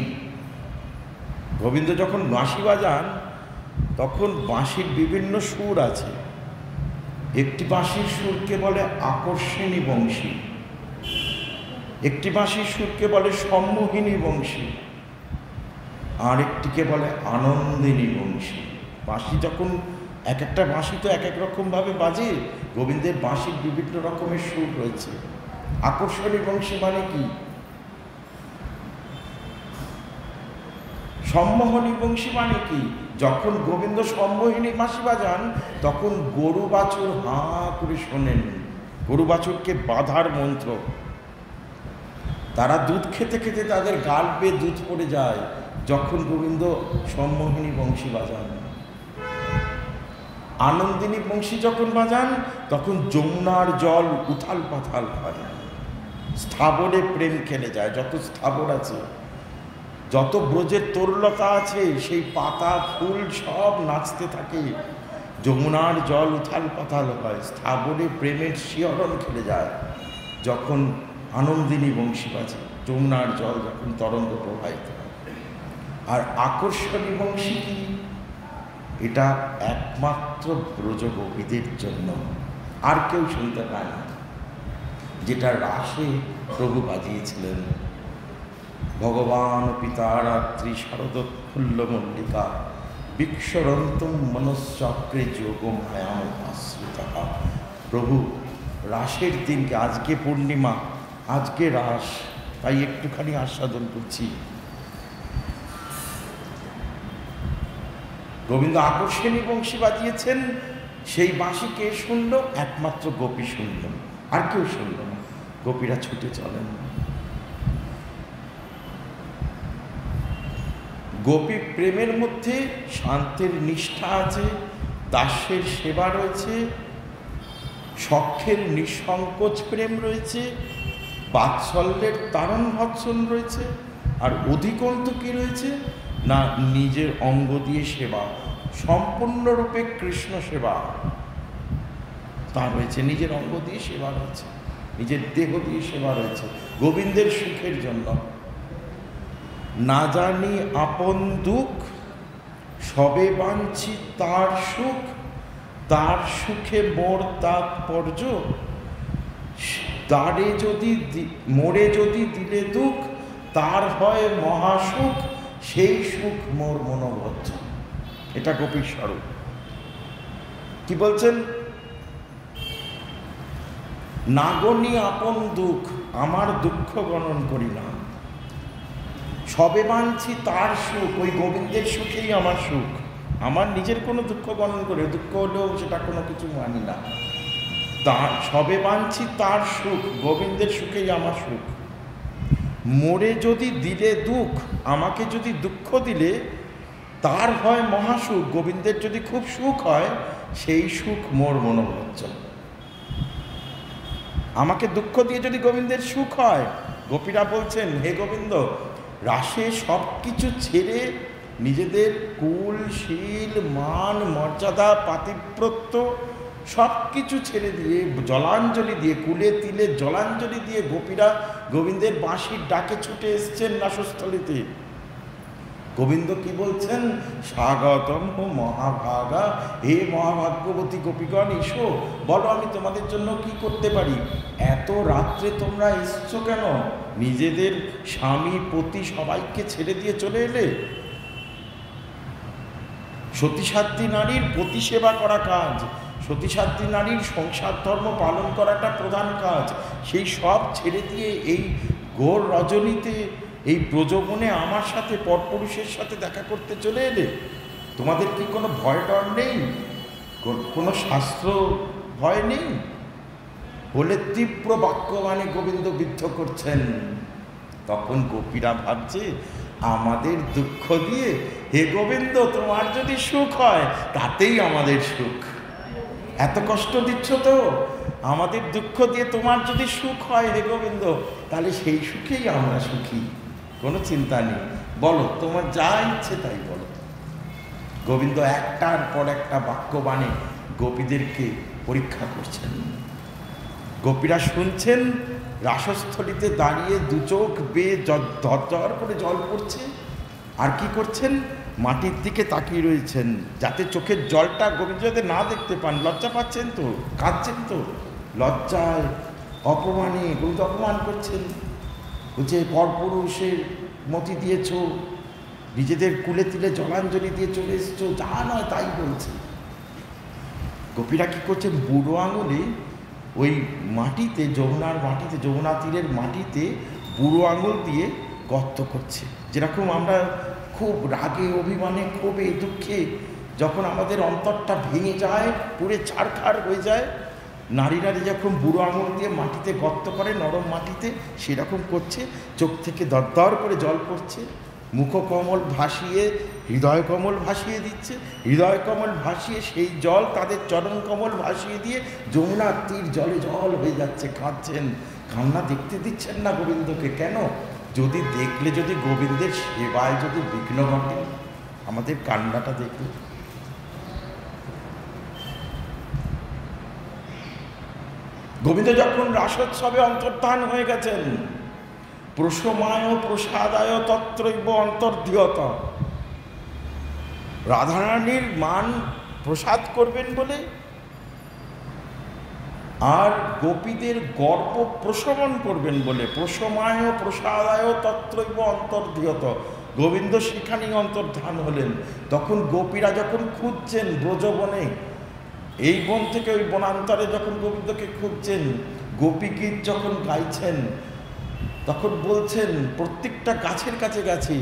গোবিন্দ যখন বাঁশি বাজান, তখন বাঁশির বিভিন্ন সুর আছে। একটি বাঁশির সুরকে বলে আকর্ষণী বংশী, একটি বাঁশির সুরকে বলে সম্মোহিনী বংশী, আর একটিকে বলে আনন্দিনী বংশী। বাঁশি যখন এক একটা বাঁশি তো এক এক রকমভাবে বাজে, গোবিন্দের বাঁশির বিভিন্ন রকমের সুর রয়েছে। আকর্ষণী বংশী মানে কি? সম্মোহনী বংশী মানে কি? যখন গোবিন্দ সম্মোহিনী বাঁশি বাজান, তখন গরু বাছুর হাঁ করে শোনেন। গরু বাছুরকে বাঁধার মন্ত্র। তারা দুধ খেতে খেতে তাদের গাল বেয়ে দুধ পড়ে যায় যখন গোবিন্দ সম্মোহিনী বংশী বাজান। আনন্দিনী বংশী যখন বাজান, তখন যমুনার জল উথাল পাথাল হয়, স্থাবরে প্রেম খেলে যায়। যত স্থাবর আছে, যত ব্রজের তরুলতা আছে, সেই পাতা ফুল সব নাচতে থাকে। যমুনার জল উথাল পাতাল হয়, স্থাবরে প্রেমের শিহরণ খেলে যায় যখন আনন্দিনী বংশী বাজে, যমুনার জল যখন তরঙ্গ প্রবাহিত হয়। আর আকর্ষণী বংশী কি? এটা একমাত্র ব্রজগোপীদের জন্য, আর কেউ শুনতে পায় না। যেটা রাসে প্রভু বাজিয়েছিলেন, ভগবান পিতারাত্রি শারদোৎফুল্ল মল্লিকা বিক্ষরন্তম মনশ্চক্রে যোগম হায়াম আশ্রিতা। প্রভু রাসের দিনকে, আজকে পূর্ণিমা, আজকে রাস, তাই একটুখানি আস্বাদন করছি। গোবিন্দ আকর্ষণী বংশী বাজিয়েছেন, সেই বাঁশি কে শুনল? একমাত্র গোপী শুনল, আর কেউ শুনল না। গোপীরা ছুটে চলেন। গোপী প্রেমের মধ্যে শান্তের নিষ্ঠা আছে, দাস্যের সেবা রয়েছে, সখ্যের নিঃসংকোচ প্রেম রয়েছে, বাৎসল্যের তারণ ভৎসন রয়েছে, আর অধিকন্ত কি রয়েছে না, নিজের অঙ্গ দিয়ে সেবা, সম্পূর্ণরূপে কৃষ্ণ সেবা তা রয়েছে। নিজের অঙ্গ দিয়ে সেবা রয়েছে, নিজের দেহ দিয়ে সেবা রয়েছে, গোবিন্দের সুখের জন্য। না জানি আপন দুঃখ, সবে বাঞ্ছি তার সুখ, তার সুখে মোর তাৎপর্য, তারে যদি মোরে যদি দিলে দুঃখ, তার হয় মহাসুখ, সেই সুখ মোর মনোবদ্ধ। এটা গোপীর স্বরূপ। কি বলছেন? নাগনি আপন দুঃখ, আমার দুঃখ গণন করি না, সবে বাঞ্ছি তার সুখ, ওই গোবিন্দের সুখেই আমার সুখ। আমার নিজের কোনো দুঃখ গণন করে, দুঃখ হলেও সেটা কোনো কিছু মানি না। তার সবে বাঞ্ছি তার সুখ, গোবিন্দের সুখেই আমার সুখ। মোরে যদি দিলে দুঃখ, আমাকে যদি দুঃখ দিলে তার হয় মহাসুখ, গোবিন্দের যদি খুব সুখ হয়, সেই সুখ মোর মনোবদ্ধ। আমাকে দুঃখ দিয়ে যদি গোবিন্দের সুখ হয়, গোপীরা বলছেন, হে গোবিন্দ, রাসে সব কিছু ছেড়ে নিজেদের কুল শীল মান মর্যাদা পাতিব্রত্য সব কিছু ছেড়ে দিয়ে, জলাঞ্জলি দিয়ে, কুলে তিলে জলাঞ্জলি দিয়ে গোপীরা গোবিন্দের বাঁশির ডাকে ছুটে এসছেন রাসস্থলীতে। গোবিন্দ কি বলছেন? স্বাগতম মহাভাগা, হে মহাভাগ্যবতী গোপীগণ, এসো, বলো আমি তোমাদের জন্য কি করতে পারি। এত রাত্রে তোমরা এসছো কেন? নিজেদের স্বামী পতি সবাইকে ছেড়ে দিয়ে চলে এলে। সতীসাধ্বী নারীর পতি সেবা করা কাজ, সতীসাধ্বী নারীর সংসার ধর্ম পালন করাটা প্রধান কাজ। সেই সব ছেড়ে দিয়ে এই ঘোর রজনীতে, এই প্রজবনে আমার সাথে, পরপুরুষের সাথে দেখা করতে চলে এলে। তোমাদের কি কোনো ভয় ডর নেই? কোনো শাস্ত্র ভয় নেই? বলে তীব্র বাক্যবাণে গোবিন্দ বিদ্ধ করছেন। তখন গোপীরা ভাবছে, আমাদের দুঃখ দিয়ে হে গোবিন্দ তোমার যদি সুখ হয় তাতেই আমাদের সুখ। এত কষ্ট দিচ্ছ তো, আমাদের দুঃখ দিয়ে তোমার যদি সুখ হয় হে গোবিন্দ, তাহলে সেই সুখেই আমরা সুখী, কোনো চিন্তা নেই, বলো তোমার যা ইচ্ছে তাই বলো। গোবিন্দ একটার পর একটা বাক্যবাণে গোপীদেরকে পরীক্ষা করছেন। গোপীরা শুনছেন, রাসস্থলীতে দাঁড়িয়ে দু চোখ বেয়ে ঝরঝর করে জল পড়ছে, আর কি করছেন, মাটির দিকে তাকিয়ে রয়েছেন, যাতে চোখের জলটা গোবিন্দ যাতে না দেখতে পান। লজ্জা পাচ্ছেন তো, কাঁদছেন তো, লজ্জায় অপমানে গোবিন্দ অপমান করছেন, বলছে পরপুরুষের মতি দিয়েছ, নিজেদের কুলে তিলে জলাঞ্জলি দিয়ে চলে এসেছো, যা নয় তাই বলছে। গোপীরা কি করছেন, বুড়ো আঙুলে ওই মাটিতে, যমুনার মাটিতে, যমুনা তীরের মাটিতে বুড়ো আঙুল দিয়ে গর্ত করছে। যেরকম আমরা খুব রাগে, অভিমানে, ক্ষোভে, দুঃখে যখন আমাদের অন্তরটা ভেঙে যায়, পুড়ে ছাড়খাড় হয়ে যায়, নারীরা যখন বুড়ো আঙুল দিয়ে মাটিতে গর্ত করে, নরম মাটিতে, সেরকম করছে। চোখ থেকে দরদর করে জল পড়ছে, মুখকমল ভাসিয়ে হৃদয় কমল ভাসিয়ে দিচ্ছে, হৃদয় কমল ভাসিয়ে সেই জল তাদের চরণ কমল ভাসিয়ে দিয়ে যমুনার তীর জলে জল হয়ে যাচ্ছে। কাঁদছেন, কান্না দেখতে দিচ্ছেন না গোবিন্দকে। কেন? যদি দেখলে, যদি গোবিন্দের সেবায় যদি বিঘ্ন ঘটে, আমাদের কান্নাটা দেখলে। গোবিন্দ যখন রাসোৎসবে অন্তর্ধান হয়ে গেছেন, প্রসমায় প্রসাদায় তত্রৈব অন্তর্ধিয়ত, রাধারানীর মান প্রসাদ করবেন বলে আর গোপীদের গর্ব প্রশমন করবেন বলে, প্রসমায় প্রসাদায় তত্রৈব অন্তর্ধিয়ত, গোবিন্দ সেখানেই অন্তর্ধান হলেন। তখন গোপীরা যখন খুঁজছেন ব্রজবনে, এই বন থেকে ওই বনান্তরে যখন গোবিন্দকে খুঁজছেন, গোপীগীত যখন গাইছেন, তখন বলছেন প্রত্যেকটা গাছের কাছে গেছে।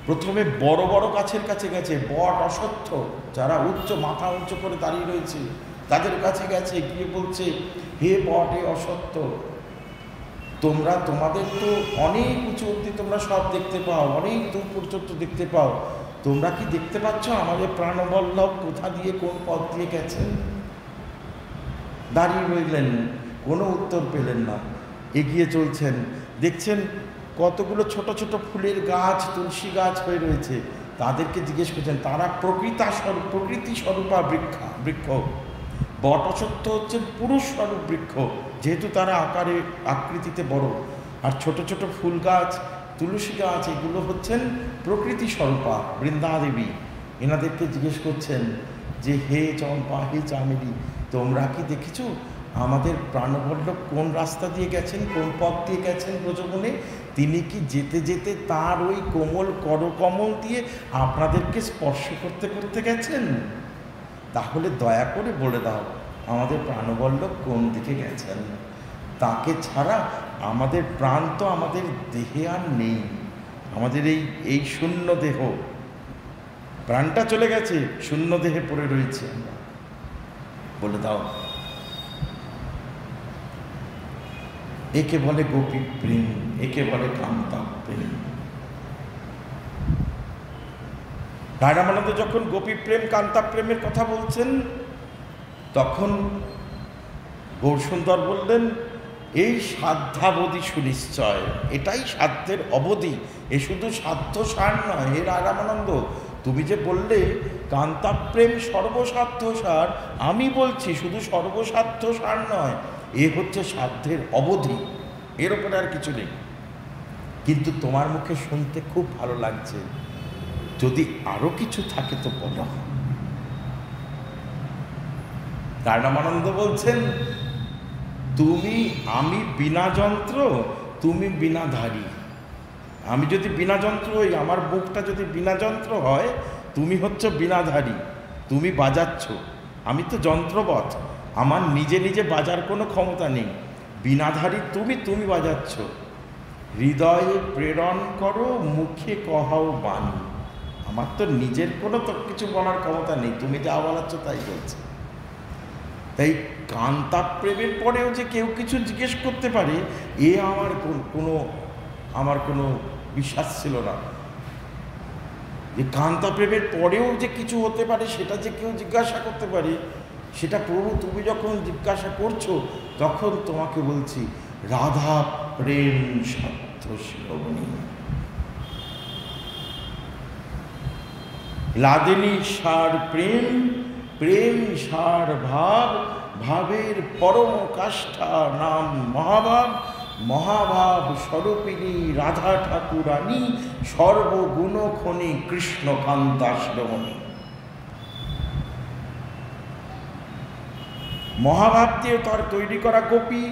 প্রথমে বড় বড় গাছের কাছে গেছে, বট, অশ্বত্থ, যারা উচ্চ মাথা উঁচু করে দাঁড়িয়ে রয়েছে তাদের কাছে গেছে, গিয়ে বলছে হে বট, হে অশ্বত্থ, তোমরা, তোমাদের তো অনেক উঁচু অবধি তোমরা সব দেখতে পাও, অনেক দূর পর্যন্ত দেখতে পাও, তোমরা কি দেখতে পাচ্ছ আমাদের প্রাণবল্লভ কোথা দিয়ে কোন পথ দিয়ে গেছেন? দাঁড়িয়ে রইলেন, কোনো উত্তর পেলেন না। এগিয়ে চলছেন, দেখছেন কতগুলো ছোট ছোট ফুলের গাছ, তুলসী গাছ হয়ে রয়েছে, তাদেরকে জিজ্ঞেস করছেন, তারা প্রকৃতি স্বরূপা বৃক্ষ, বট অশ্বত্থ হচ্ছেন পুরুষ স্বরূপ বৃক্ষ, যেহেতু তারা আকারে আকৃতিতে বড়, আর ছোট ছোট ফুল গাছ, তুলসী গাছ, এগুলো হচ্ছেন প্রকৃতি স্বরূপা বৃন্দাদেবী। এনাদেরকে জিজ্ঞেস করছেন যে হে চম্পা, হে চামেলি, তোমরা কি দেখেছো আমাদের প্রাণবল্লভ কোন রাস্তা দিয়ে গেছেন, কোন পথ দিয়ে গেছেন ব্রজবনে? তিনি কি যেতে যেতে তার ওই কোমল করকমল দিয়ে আপনাদেরকে স্পর্শ করতে করতে গেছেন? তাহলে দয়া করে বলে দাও আমাদের প্রাণবল্লভ কোন দিকে গেছেন। তাকে ছাড়া আমাদের প্রাণ তো আমাদের দেহে আর নেই, আমাদের এই শূন্য দেহ, প্রাণটা চলে গেছে, শূন্য দেহে পড়ে রয়েছে আমরা, বলে দাও। একে বলে গোপী প্রেম, একে বলে কান্তা প্রেম। রাধামানন্দ যখন গোপী প্রেম, কান্তা প্রেমের কথা বলছেন, তখন গৌরসুন্দর বললেন এই সাধ্যাবধি সুনিশ্চয়, এটাই সাধ্যের অবধি, এ শুধু সাধ্য সার নয়। হে রাধামানন্দ, তুমি যে বললে কান্তা প্রেম সর্বসাধ্য সার, আমি বলছি শুধু সর্বসাধ্য সার নয়, এ হচ্ছে সাধ্যের অবধি, এর ওপরে আর কিছু নেই। কিন্তু তোমার মুখে শুনতে খুব ভালো লাগছে, যদি আরো কিছু থাকে তো বলো। রাধামানন্দ বলছেন আমি বিনা যন্ত্র, তুমি বিনাধারী। আমি যদি বিনা যন্ত্র হই, আমার বুকটা যদি বিনা যন্ত্র হয়, তুমি হচ্ছ বিনাধারী, তুমি বাজাচ্ছ, আমি তো যন্ত্রবৎ, আমার নিজে নিজে বাজার কোনো ক্ষমতা নেই। বিনাধারী তুমি বাজাচ্ছ, হৃদয়ে প্রেরণ করো, মুখে কহাও বাণী। আমার তো নিজের কোনো তো কিছু বলার ক্ষমতা নেই, তুমি যা বলাচ্ছ তাই বলছে। তাই কান্তা প্রেমের পরেও যে কেউ কিছু জিজ্ঞেস করতে পারে, এ আমার কোনো বিশ্বাস ছিল না। যে কান্তা প্রেমের পরেও যে কিছু হতে পারে সেটা যে কেউ জিজ্ঞাসা করতে পারে, সেটা প্রভু তুমি যখন জিজ্ঞাসা করছো তখন তোমাকে বলছি রাধা প্রেম সাধ্য শিরোমণি। লাদেনি সার প্রেম, প্রেম সার ভাব, ভাবের পরম কাষ্ঠা নাম মহাভাব। মহাভাব স্বরূপিণী রাধা ঠাকুরানী, সর্বগুণ খনি কৃষ্ণকান্তা শিরোমণি। মহাভাব দিয়ে তার তৈরি করা গোপী,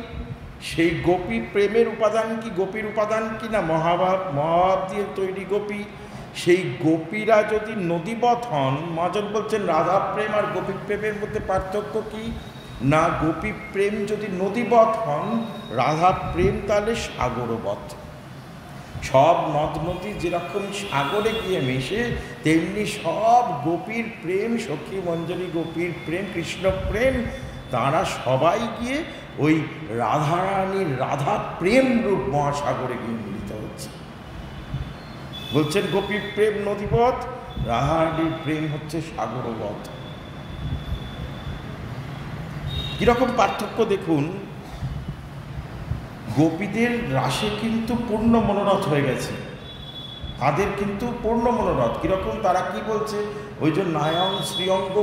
সেই গোপী প্রেমের উপাদান কি, গোপীর উপাদান কি না মহাভাব। মহাভাব দিয়ে তৈরি গোপী, সেই গোপীরা যদি নদীবৎ হন, মহাজন বলছেন রাধা প্রেম আর গোপী প্রেমের মধ্যে পার্থক্য কি না, গোপী প্রেম যদি নদীবৎ হন, রাধা প্রেম তাহলে সাগরবৎ। সব নদ নদী যেরকম সাগরে গিয়ে মেশে, তেমনি সব গোপীর প্রেম, সখী মঞ্জরী গোপীর প্রেম, কৃষ্ণ প্রেম, তারা সবাই গিয়ে ওই রাধারানীর রাধা প্রেম রূপ মহাসাগরে গিয়ে মিলিত হচ্ছে। বলছেন গোপী প্রেম নদীপথ, রাধারানীর প্রেম হচ্ছে সাগরবৎ। কিরকম পার্থক্য দেখুন, গোপীদের রাসে কিন্তু পূর্ণ মনোরথ হয়ে গেছে, তাদের কিন্তু পূর্ণ মনোরথ। কিরকম, তারা কি বলছে, ওই যে নায়ং শ্রীঅঙ্গ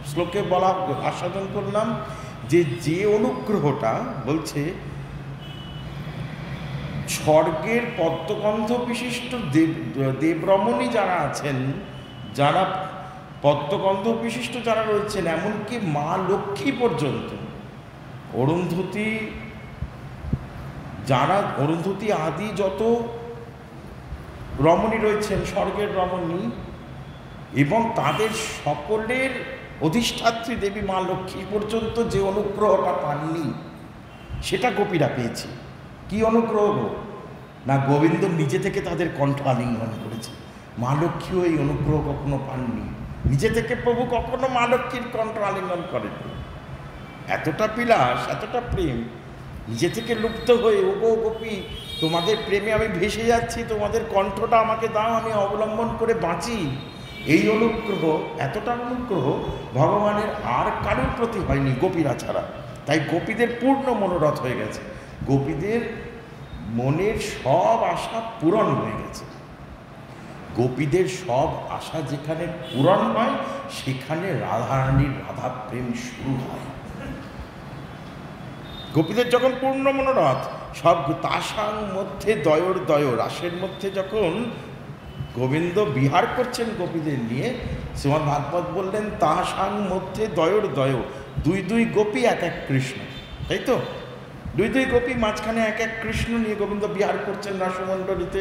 শ্লোকে বলা আস্বাদন করলাম, যে অনুগ্রহটা বলছে স্বর্গের পদ্মগন্ধ বিশিষ্ট দেবরমণী যারা আছেন, যারা পদ্মগন্ধ বিশিষ্ট যারা রয়েছেন, এমনকি মা লক্ষ্মী পর্যন্ত, অরুন্ধতী, যারা অরুন্ধতী আদি যত রমণী রয়েছেন, স্বর্গের রমণী, এবং তাদের সকলের অধিষ্ঠাত্রী দেবী মা লক্ষ্মী পর্যন্ত যে অনুগ্রহটা পাননি, সেটা গোপীরা পেয়েছে। কি অনুগ্রহ না, গোবিন্দ নিজে থেকে তাদের কণ্ঠ আলিঙ্গন করেছে। মা লক্ষ্মীও এই অনুগ্রহ কখনো পাননি, নিজে থেকে প্রভু কখনো মা লক্ষ্মীর কণ্ঠ আলিঙ্গন করেনি। এতটা বিলাস, এতটা প্রেম, নিজে থেকে লুপ্ত হয়ে, ও গো গোপী তোমাদের প্রেমে আমি ভেসে যাচ্ছি, তোমাদের কণ্ঠটা আমাকে দাও, আমি অবলম্বন করে বাঁচি। এই অনুগ্রহ, এতটা অনুগ্রহ ভগবানের আর কারোর প্রতি হয়নি গোপীরা ছাড়া। তাই গোপীদের পূর্ণ মনোরথ হয়ে গেছে, গোপীদের মনের সব আশা পূরণ হয়ে গেছে। গোপীদের সব আশা যেখানে পূরণ হয়, সেখানে রাধারানীর রাধা প্রেম শুরু হয়। গোপীদের যখন পূর্ণ মনোরথ, সব তাসাং মধ্যে দয়র দয়, রাসের মধ্যে যখন গোবিন্দ বিহার করছেন গোপীদের নিয়ে, শ্রীমদ্ ভাগবত বললেন তাসাং মধ্যে দয়র দয়, দুই দুই গোপী এক এক কৃষ্ণ, তাই তো? দুই দুই গোপী মাঝখানে এক এক কৃষ্ণ নিয়ে গোবিন্দ বিহার করছেন রাসমণ্ডলীতে,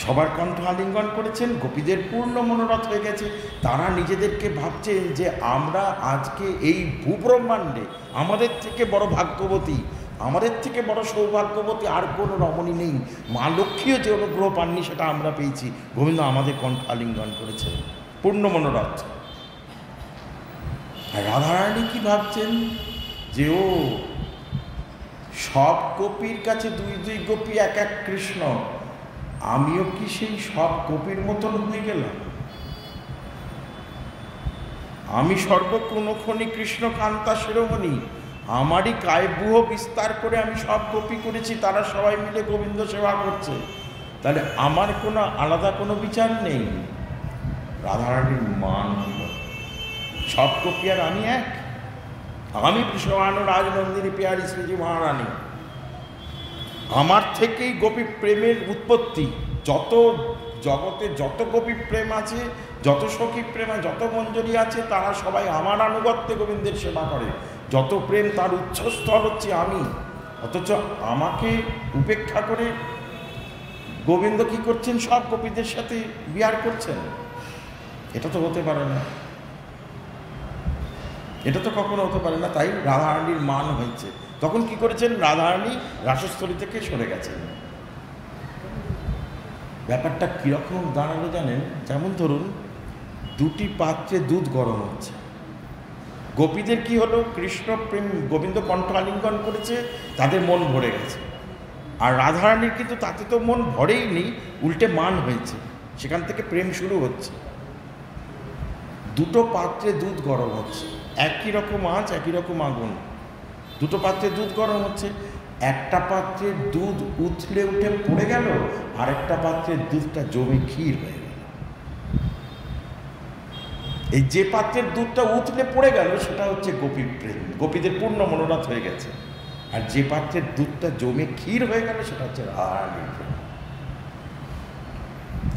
সবার কণ্ঠ আলিঙ্গন করেছেন। গোপীদের পূর্ণ মনোরথ হয়ে গেছে, তারা নিজেদেরকে ভাবছেন যে আমরা আজকে এই ভূব্রহ্মাণ্ডে আমাদের থেকে বড় ভাগ্যবতী, আমাদের থেকে বড় সৌভাগ্যবতী আর কোনো রমণী নেই। মা লক্ষ্মীও যে অনুগ্রহ পাননি সেটা আমরা পেয়েছি, গোবিন্দ আমাদের কণ্ঠ আলিঙ্গন করেছে, পূর্ণ মনোরথ। রাধারানী কি ভাবছেন যে ও সব গোপীর কাছে দুই দুই গোপী এক এক কৃষ্ণ, আমিও কি সেই সব গোপীর মতন হয়ে গেলাম? আমি সর্বক্ষণী কৃষ্ণকান্তা শিরোমণি, আমারই কায়ব্যূহ বিস্তার করে আমি সব গোপী করেছি, তারা সবাই মিলে গোবিন্দ সেবা করছে, তাহলে আমার কোনো আলাদা কোনো বিচার নেই। রাধারানীর মান হল সব গোপী আর আমি এক, আমি বিশ্ববানু রাজনন্দিনী পিয়ারি শ্রীজি মহারানী, আমার থেকেই গোপী প্রেমের উৎপত্তি। যত জগতে যত গোপী প্রেম আছে, যত সখী প্রেম, যত মঞ্জরি আছে, তারা সবাই আমার আনুগত্যে গোবিন্দের সেবা করে। যত প্রেম তার উৎসস্থল হচ্ছে আমি, অথচ আমাকে উপেক্ষা করে গোবিন্দ কি করছেন, সব গোপীদের সাথে বিহার করছেন। এটা তো হতে পারে না, এটা তো কখনো হতে পারে না। তাই রাধারানীর মান হয়েছে। তখন কি করেছেন, রাধারানী রাসস্থলী থেকে সরে গেছেন। ব্যাপারটা কীরকম দাঁড়ালো জানেন, যেমন ধরুন দুটি পাত্রে দুধ গরম হচ্ছে, গোপীদের কি হলো, কৃষ্ণ প্রেম, গোবিন্দ কণ্ঠ আলিঙ্গন করেছে, তাদের মন ভরে গেছে। আর রাধারানীর কিন্তু তাতে তো মন ভরেই নি, উল্টে মান হয়েছে। সেখান থেকে প্রেম শুরু হচ্ছে। দুটো পাত্রে দুধ গরম হচ্ছে, একই রকম আঁচ, একই রকম আগুন, দুটো পাত্রে দুধ গরম হচ্ছে। একটা পাত্রে দুধ উথলে উঠে পড়ে গেল, আর একটা পাত্রের দুধটা জমে ক্ষীর হয়ে গেল। এই যে পাত্রের দুধটা উথলে পড়ে গেল সেটা হচ্ছে গোপী প্রেম, গোপীদের পূর্ণ মনোরথ হয়ে গেছে। আর যে পাত্রের দুধটা জমে ক্ষীর হয়ে গেল সেটা হচ্ছে রাধারানীর প্রেম।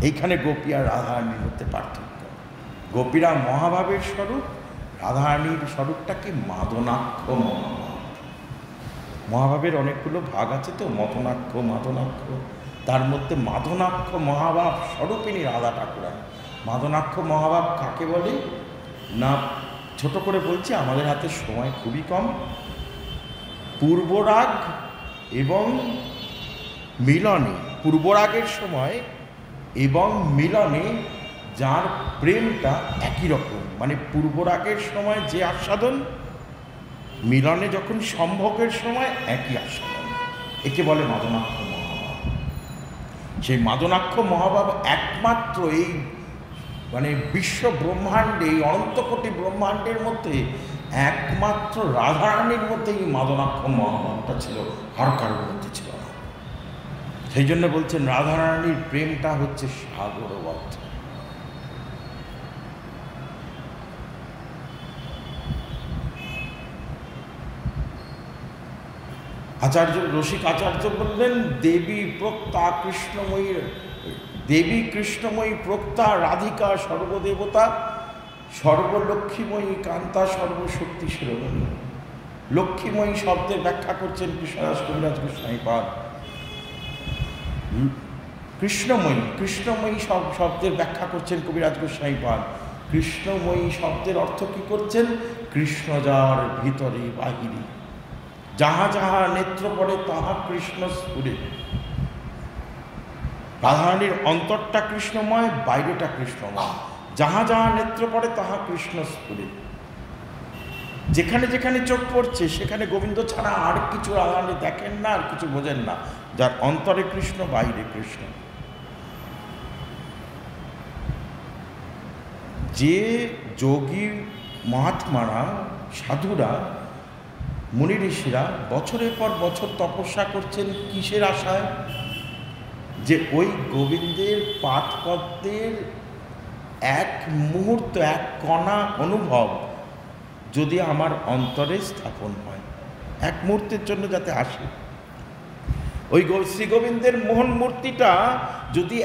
এইখানে গোপী আর রাধারানীর মধ্যে পার্থক্য। গোপীরা মহাভাবের স্বরূপ, রাধারানীর স্বরূপটা কি মাদনাক্ষ মহাভাব। মহাভাবের অনেকগুলো ভাগ আছে তো, মদনাক্ষ, মাদনাক্ষ, তার মধ্যে মাদনাক্ষ মহাভাব স্বরূপিনী রাধা ঠাকুরানী। মাদনাক্ষ মহাভাব কাকে বলে না, ছোট করে বলছি, আমাদের হাতে সময় খুবই কম। পূর্বরাগ এবং মিলনে, পূর্বরাগের সময় এবং মিলনে যার প্রেমটা একই রকম, মানে পূর্বরাগের সময় যে আস্বাদন, মিলনে যখন সম্ভোগের সময় একই আস্বাদন, একে বলে মাদনাক্ষ মহাভাব। সেই মাদনাক্ষ মহাভাব একমাত্র এই মানে বিশ্ব ব্রহ্মাণ্ডে, এই অনন্তকোটি ব্রহ্মাণ্ডের মধ্যে একমাত্র রাধারানীর মধ্যে এই মাদনাক্ষ মহাভাবটা ছিল, আর কারোর মধ্যে ছিল না। সেই জন্য বলছেন রাধারানীর প্রেমটা হচ্ছে সাগরবদ্ধ। আচার্য রসিক আচার্য বললেন, দেবী প্রক্তা কৃষ্ণময়ী, দেবী কৃষ্ণময়ী প্রক্তা রাধিকা সর্বদেবতা, সর্বলক্ষ্মীময়ী কান্তা, সর্বশক্তি শিরোমণি। লক্ষ্মীময়ী শব্দের ব্যাখ্যা করছেন কৃষ্ণদাস কবিরাজ গোস্বামীপাদ। কৃষ্ণময়ী, কৃষ্ণময়ী শব্দের ব্যাখ্যা করছেন কবিরাজ গোস্বামীপাদ। কৃষ্ণময়ী শব্দের অর্থ কি করছেন? কৃষ্ণ যার ভিতরে বাহিরে, যাহা যাহা নেত্র পড়ে তাহা কৃষ্ণ স্ফুরে। রাধারানীর অন্তরটা কৃষ্ণময়, বাইরেটা কৃষ্ণময়। যাহা যাহা নেত্র পড়ে তাহা কৃষ্ণ স্ফুরে। যেখানে যেখানে চোখ পড়ছে সেখানে গোবিন্দ ছাড়া আর কিছু রাধারানী দেখেন না, আর কিছু বোঝেন না। যার অন্তরে কৃষ্ণ, বাইরে কৃষ্ণ। যে যোগী মহাত্মারা, সাধুরা, মুনি ঋষিরা বছরের পর বছর তপস্যা করছেন কিসের আশায়? যে ওই গোবিন্দের পাদপদ্মের এক মুহূর্ত, এক কণা অনুভব যদি আমার অন্তরে স্থাপন হয়, এক মুহূর্তের জন্য যাতে আসে। ওই শ্রী গোবিন্দের মোহন মূর্তিটা যদি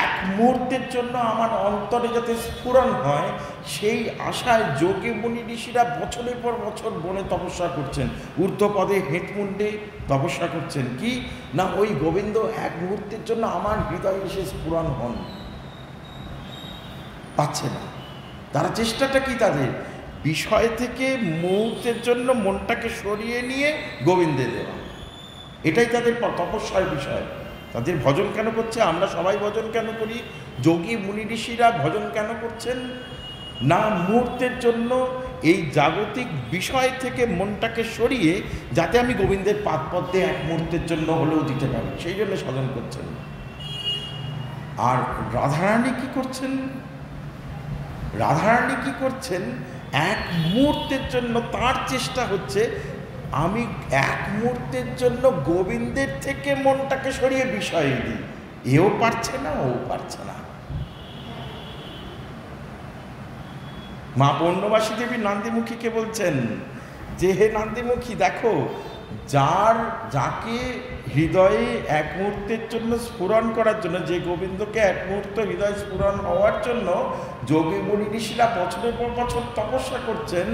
এক মুহূর্তের জন্য আমার অন্তরে যাতে স্ফুরণ হয়, সেই আশায় যোগী মুনি ঋষিরা বছরের পর বছর বনে তপস্যা করছেন, ঊর্ধ্বপদে হেঁটমুণ্ডে তপস্যা করছেন। কি না, ওই গোবিন্দ এক মুহূর্তের জন্য আমার হৃদয়ে এসে স্ফুরণ হন, পাচ্ছে না। তারা চেষ্টাটা কি তাদের? বিষয় থেকে মুহূর্তের জন্য মনটাকে সরিয়ে নিয়ে গোবিন্দে দেওয়া, এটাই তাদের তপস্যার বিষয়। তাদের ভজন কেন করছে? আমরা সবাই ভজন কেন করি? যোগী মুনি ঋষিরা ভজন কেন করছেন? না, মুহূর্তের জন্য এই জাগতিক বিষয় থেকে মনটাকে সরিয়ে যাতে আমি গোবিন্দের পাদপদ্মে এক মুহূর্তের জন্য হলেও দিতে পারি, সেই জন্য সাধন করছেন। আর রাধারানী কি করছেন? রাধারানী কি করছেন? এক মুহূর্তের জন্য তার চেষ্টা হচ্ছে আমি এক মুহূর্তের জন্য গোবিন্দের থেকে মনটাকে সরিয়ে বিষয়ে দিই। এও পারছে না, ও পারছে না। মা পূর্ণবাসী দেবী নান্দিমুখীকে বলছেন যে, হে নান্দিমুখী, দেখো, যাকে হৃদয়ে এক মুহূর্তের জন্য স্ফুরণ করার জন্য, যে গোবিন্দকে এক মুহূর্ত হৃদয় স্ফুরণ হওয়ার জন্য যোগী মুনি ঋষিরা বছরের পর বছর তপস্যা করছেন,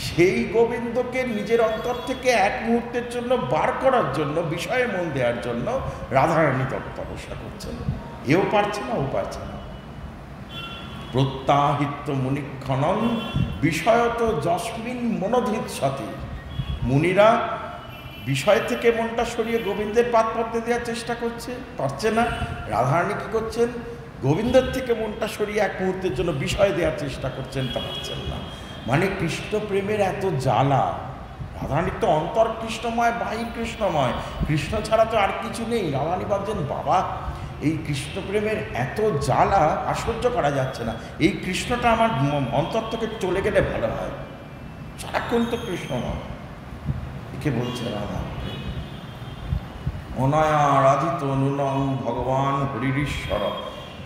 সেই গোবিন্দকে নিজের অন্তর থেকে এক মুহূর্তের জন্য বার করার জন্য, বিষয়ে মন দেওয়ার জন্য রাধারানী তপস্যা করছেন। এও পারছে না, ও পারছে না। প্রত্যাহিত মুনিক্ষণং বিষয়ত যস্মিন মনোধৃত সতী। মুনিরা বিষয় থেকে মনটা সরিয়ে গোবিন্দের পাদপদ্মে দেওয়ার চেষ্টা করছে, পারছে না। রাধারানী কি করছেন? গোবিন্দের থেকে মনটা সরিয়ে এক মুহূর্তের জন্য বিষয় দেওয়ার চেষ্টা করছেন, তা পারছেন না। মানে কৃষ্ণ প্রেমের এত জ্বালা। রাধারানীর তো অন্তর কৃষ্ণময়, বাহির কৃষ্ণময়, কৃষ্ণ ছাড়া তো আর কিছু নেই। রাধারানী ভাবছেন, বাবা, এই কৃষ্ণপ্রেমের এত জ্বালা আর সহ্য করা যাচ্ছে না, এই কৃষ্ণটা আমার অন্তর থেকে চলে গেলে ভালো হয়। সারাক্ষণ তো কৃষ্ণ নয়, একে বলছে রাধা। অনায়া রাধিত নুনং ভগবান হরিশ্বর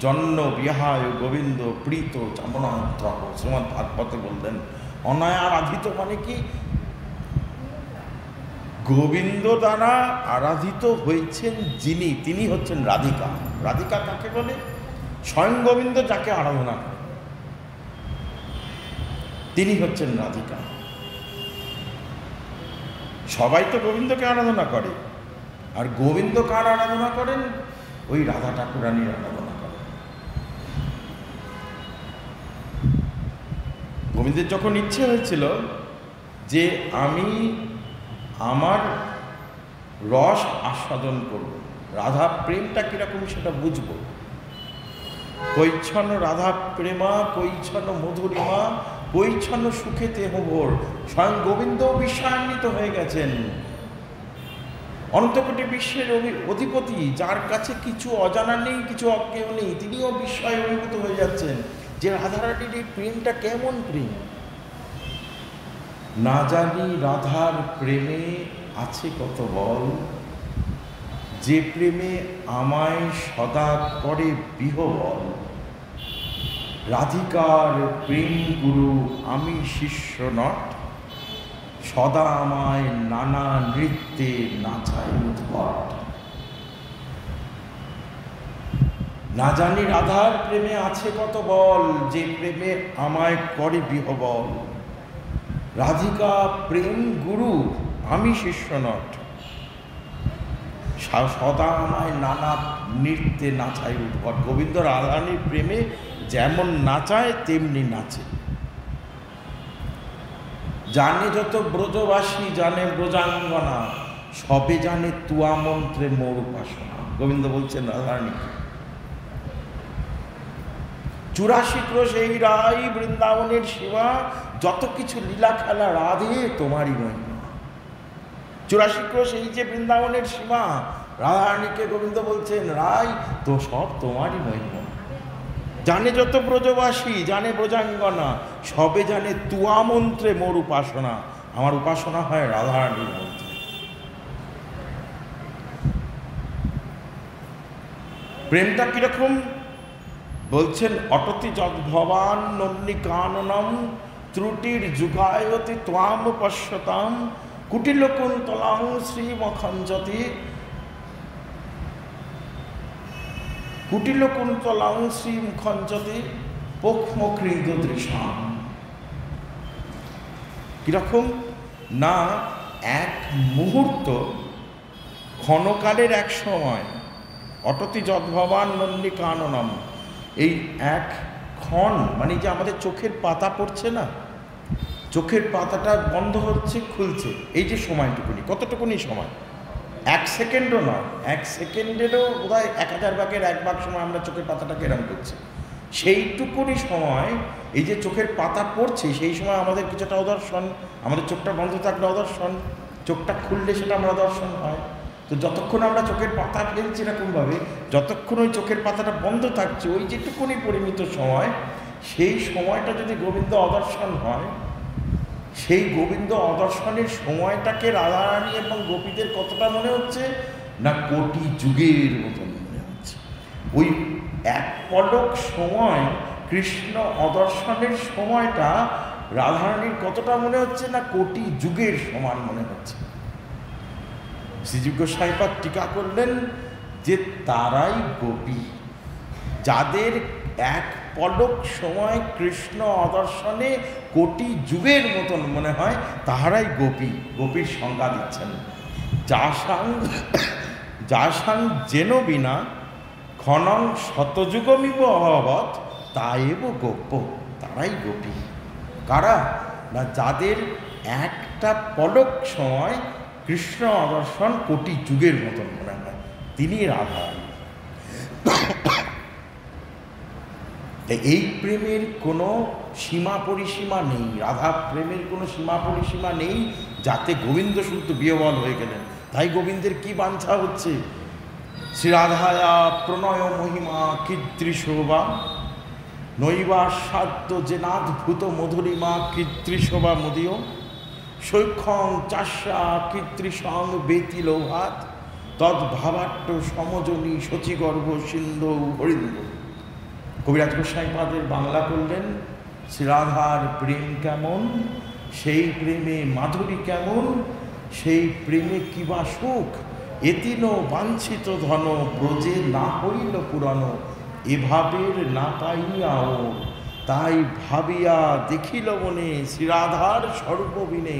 জন্য বিহায় গোবিন্দ প্রীত চামনান্ত্র। শ্রীমদ ভাগবতে বললেন অনায়া রাধিত মানে কি, গোবিন্দ দ্বারা আরাধিত হয়েছেন যিনি, তিনি হচ্ছেন রাধিকা। রাধিকা কাকে বলে? স্বয়ং গোবিন্দ যাকে আরাধনা করে তিনি হচ্ছেন রাধিকা। সবাই তো গোবিন্দকে আরাধনা করে, আর গোবিন্দ কার আরাধনা করেন? ওই রাধা ঠাকুরানীর আরাধনা করেন। গোবিন্দের যখন ইচ্ছে হয়েছিল যে আমি আমার রস আস্বাদন করব, রাধা প্রেমটা কিরকম সেটা বুঝবো, কৈচ্ছন্ন রাধা প্রেমা কৈচ্ছন্ন মধুরিমা কৈচ্ছন্ন সুখেতে হভোর। স্বয়ং গোবিন্দ বিশ্বান্বিত হয়ে গেছেন, অনন্তকোটি বিশ্বের অধিপতি, যার কাছে কিছু অজানা নেই, কিছু অজ্ঞেয় নেই, তিনিও বিস্ময়ে অভিভূত হয়ে যাচ্ছেন যে রাধারানীর এই প্রেমটা কেমন প্রেম। না জানি রাধার প্রেমে আছে কত বল, যে প্রেমে আমায় সদা করে বিহবল। রাধিকার প্রেম গুরু আমি শিষ্য নট, সদা আমায় নানা নৃত্যে নাচায় উদ্ভট। না জানি রাধার প্রেমে আছে কত বল, যে প্রেমে আমায় করে বিহবল। রাধিকা প্রেম গুরু আমি শিষ্য নট, সদা আমায় নানা নৃত্যে নাচায় উদ্ভট। গোবিন্দ রাধারানীর প্রেমে যেমন নাচায় তেমনি নাচে। জানে যত ব্রজবাসী জানে ব্রজাঙ্গনা, সবে জানে তুয়া মন্ত্রে মোর উপাসনা। গোবিন্দ বলছেন রাধারানীকে 84 ক্রোশ এই রাই বৃন্দাবনের সেবা, যত কিছু লীলা খেলা রাধে তোমারই মহিমা। 84 ক্রোশ এই যে বৃন্দাবনের সীমা, রাধারানীকে গোবিন্দ বলছেন রাই তো সব তোমারই মহিমা। জানে যত ব্রজবাসী জানে ব্রজাঙ্গনা, সবে জানে তুয়া মন্ত্রে মোর উপাসনা। আমার উপাসনা হয় রাধারানীর মন্ত্রে। প্রেমটা কিরকম বলছেন? অটতি যদ্ভবান নন্নি কাননম, ত্রুটির যুগায়তি ত্বাম পশ্যতাম, কুটিলকুন্তলাং শ্রীমখঞ্জতি, কুটিলকুন্তলাং শ্রীমখঞ্জতি পোক্ষ্মকৃদ দৃশাম। কিরকম না, এক মুহূর্ত ক্ষণকালের এক সময়, অটতি যদ্ভবান নন্দি কাননম, এই এক ক্ষণ মানে যে আমাদের চোখের পাতা পড়ছে না, চোখের পাতাটা বন্ধ হচ্ছে খুলছে, এই যে সময়টুকুনি, কতটুকুনি সময়, 1 সেকেন্ডও নয়, 1 সেকেন্ডেরও বোধহয় 1000 ভাগের 1 ভাগ সময় আমরা চোখের পাতাটাকে এরম করছি। সেইটুকুনি সময় এই যে চোখের পাতা পড়ছে, সেই সময় আমাদের কিছুটা অদর্শন, আমাদের চোখটা বন্ধ থাকলে অদর্শন, চোখটা খুললে সেটা আমরা দর্শন হয়। তো যতক্ষণ আমরা চোখের পাতা ফেলছি এরকমভাবে, যতক্ষণ ওই চোখের পাতাটা বন্ধ থাকছে, ওই যেটুকুনি পরিমিত সময়, সেই সময়টা যদি গোবিন্দ অদর্শন হয়, সেই গোবিন্দ অদর্শনের সময়টাকে রাধারানী এবং গোপীদের কতটা মনে হচ্ছে না, কোটি যুগের মতন মনে হচ্ছে। ওই এক পলক সময় কৃষ্ণ অদর্শনের সময়টা রাধারানীর কতটা মনে হচ্ছে না, কোটি যুগের সমান মনে হচ্ছে। শ্রীজীব গোস্বামীপাদ টিকা করলেন যে তারাই গোপী, যাদের এক পলক সময় কৃষ্ণ অদর্শনে কোটি যুগের মতন মনে হয়, তাহারাই গোপী। গোপীর সংজ্ঞা দিচ্ছেন, যাসাং যেন বিনা ক্ষণং শতযুগমিব অভবৎ তায়েব গোপ্য। তারাই গোপী। কারা না, যাদের একটা পলক সময় কৃষ্ণ অদর্শন কোটি যুগের মতন মনে হয়, তিনি রাধারানী। এই প্রেমের কোনো সীমা পরিসীমা নেই, রাধা প্রেমের কোনো সীমা পরিসীমা নেই, যাতে গোবিন্দ শুদ্ধ বিহ্বল হয়ে গেলেন। তাই গোবিন্দের কি বাঞ্ছা হচ্ছে, শ্রীরাধায়া প্রণয় মহিমা কীদৃশোবা, নৈবা সাধ্য যে নাদ্ভুত মধুরিমা কীদৃশোবা মুদীয়, সৈক্ষং চাষা কীদৃশং বেতি লোভাত, তদ্ভাবাট্য সমজনী শচীগর্ভ সিন্ধু হরিন্দ। কবিরাজ গোস্বামীপাদের বাংলা করলেন, শ্রীরাধার প্রেম কেমন, সেই প্রেমে মাধুরী কেমন, সেই প্রেমে কিবা সুখ, এতিন বাঞ্ছিত ধন, ব্রজে না হইল পুরানো, এভাবের না পাইয়াও। তাই ভাবিয়া দেখিল মনে, শ্রীরাধার স্বরূপবিনে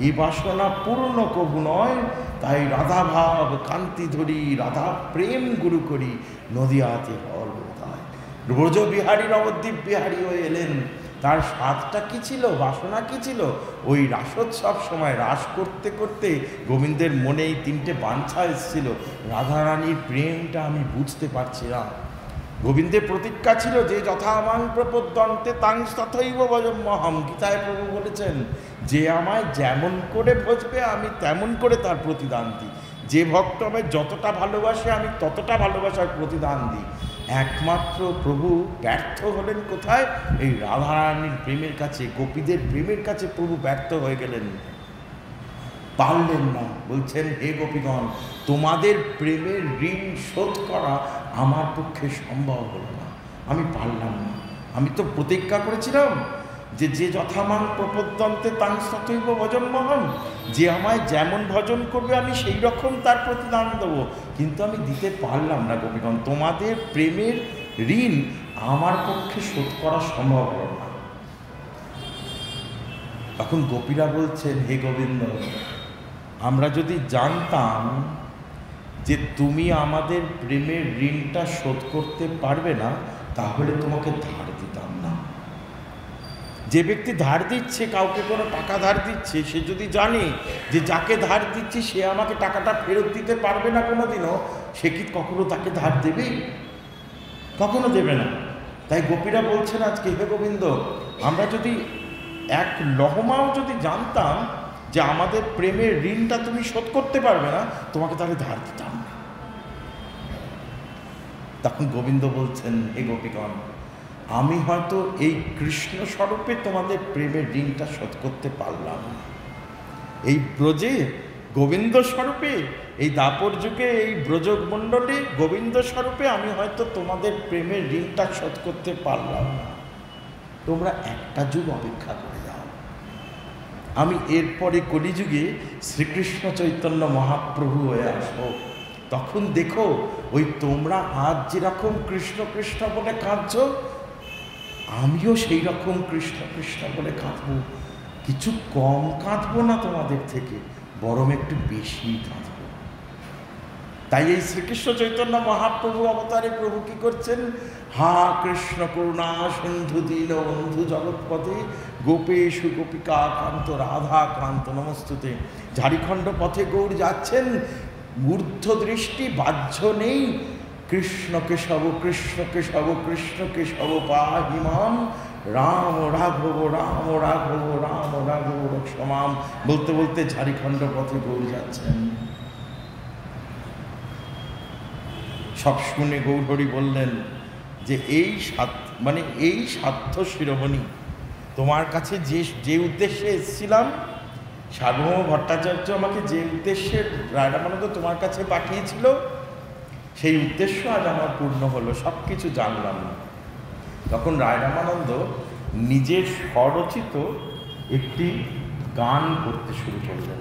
এ বাসনা পূর্ণ কবু নয়। তাই রাধাভাব কান্তি ধরি, রাধা প্রেম গুরু করি, নদিয়াতে হল বোধায়। ব্রজবিহারী নবদ্বীপ বিহারী হয়ে এলেন। তার স্বাদটা কী ছিল, বাসনা কী ছিল? ওই রাসোৎসব সময় রাস করতে করতে গোবিন্দের মনে এই তিনটে বাঞ্ছা এসেছিল, রাধারানীর প্রেমটা আমি বুঝতে পারছি না। গোবিন্দের প্রতিজ্ঞা ছিল যে যথামাং প্রপদ্যন্তে তাং তথৈব ভজম্যহম। গীতায় প্রভু বলেছেন, যে আমায় যেমন করে ভজবে আমি তেমন করে তার প্রতিদান দিই। যে ভক্ত আমায় যতটা ভালোবাসে আমি ততটা ভালোবাসার প্রতিদান দিই। একমাত্র প্রভু ব্যর্থ হলেন কোথায়? এই রাধারানীর প্রেমের কাছে, গোপীদের প্রেমের কাছে প্রভু ব্যর্থ হয়ে গেলেন, পারলেন না। বলছেন, হে গোপীগণ, তোমাদের প্রেমের ঋণ শোধ করা আমার পক্ষে সম্ভব হলো না, আমি পারলাম না। আমি তো প্রতিজ্ঞা করেছিলাম যে যে যথামান প্রপদ্যন্তে তাং তথৈব ভজম্যহম, যে আমায় যেমন ভজন করবে আমি সেই রকম তার প্রতিদান দেবো, কিন্তু আমি দিতে পারলাম না। গোপীগণ, তোমাদের প্রেমের ঋণ আমার পক্ষে শোধ করা সম্ভব হলো না। তখন গোপীরা বলছেন, হে গোবিন্দ, আমরা যদি জানতাম যে তুমি আমাদের প্রেমের ঋণটা শোধ করতে পারবে না, তাহলে তোমাকে ধার দিতাম না। যে ব্যক্তি ধার দিচ্ছে, কাউকে কোনো টাকা ধার দিচ্ছে, সে যদি জানে যে যাকে ধার দিচ্ছি সে আমাকে টাকাটা ফেরত দিতে পারবে না কোনোদিনও, সে কি কখনো তাকে ধার দেবে? কখনো দেবে না। তাই গোপীরা বলছেন আজকে, হে গোবিন্দ, আমরা যদি এক লহমাও যদি জানতাম যে আমাদের প্রেমের ঋণটা তুমি শোধ করতে পারবে না, তোমাকে তাহলে ধার দিতাম না। তখন গোবিন্দ বলছেন, হে গোপীগণ, আমি হয়তো এই কৃষ্ণ স্বরূপে তোমাদের প্রেমের ঋণটা শোধ করতে পারলাম না। এই ব্রজে গোবিন্দ স্বরূপে, এই দাপর যুগে এই ব্রজমণ্ডলে গোবিন্দ স্বরূপে আমি হয়তো তোমাদের প্রেমের ঋণটা শোধ করতে পারলাম না। তোমরা একটা যুগ অপেক্ষা করে যাও, আমি এরপরে কলিযুগে শ্রীকৃষ্ণ চৈতন্য মহাপ্রভু হয়ে আসবো। তখন দেখো, ওই তোমরা আজ যেরকম কৃষ্ণ কৃষ্ণ বলে কাঁদছ, আমিও সেই রকম কৃষ্ণ কৃষ্ণ বলে কাঁদবো। কিছু কম কাঁদবো না তোমাদের থেকে, বরং একটু বেশি কাঁদবো। তাই এই শ্রীকৃষ্ণ চৈতন্য মহাপ্রভু অবতারে প্রভু কি করছেন? হা কৃষ্ণ করুণা সিন্ধু দীন বন্ধু জগৎপথে, গোপেশু গোপিকা কান্ত রাধা কান্ত নমস্তুতে। ঝাড়িখণ্ড পথে গৌর যাচ্ছেন, ঊর্ধ্ব দৃষ্টি বাহ্য নেই। কৃষ্ণ কেশব কৃষ্ণ কেশব কৃষ্ণ কেশব পাহিমাম, রাম রাঘব রাম রাঘব রাম রাঘব রক্ষমাম। বলতে বলতে ঝাড়িখণ্ড পথে গৌর যাচ্ছেন। সব শুনে গৌরহরি বললেন যে এই সাধ্য শিরোমণি, তোমার কাছে যে উদ্দেশ্যে এসেছিলাম, সার্বভৌম ভট্টাচার্য আমাকে যে উদ্দেশ্যে রায় রামানন্দ তোমার কাছে পাঠিয়েছিল, সেই উদ্দেশ্য আজ আমার পূর্ণ হলো, সব কিছু জানলাম। তখন রায় রামানন্দ নিজের স্বরচিত একটি গান করতে শুরু করলেন,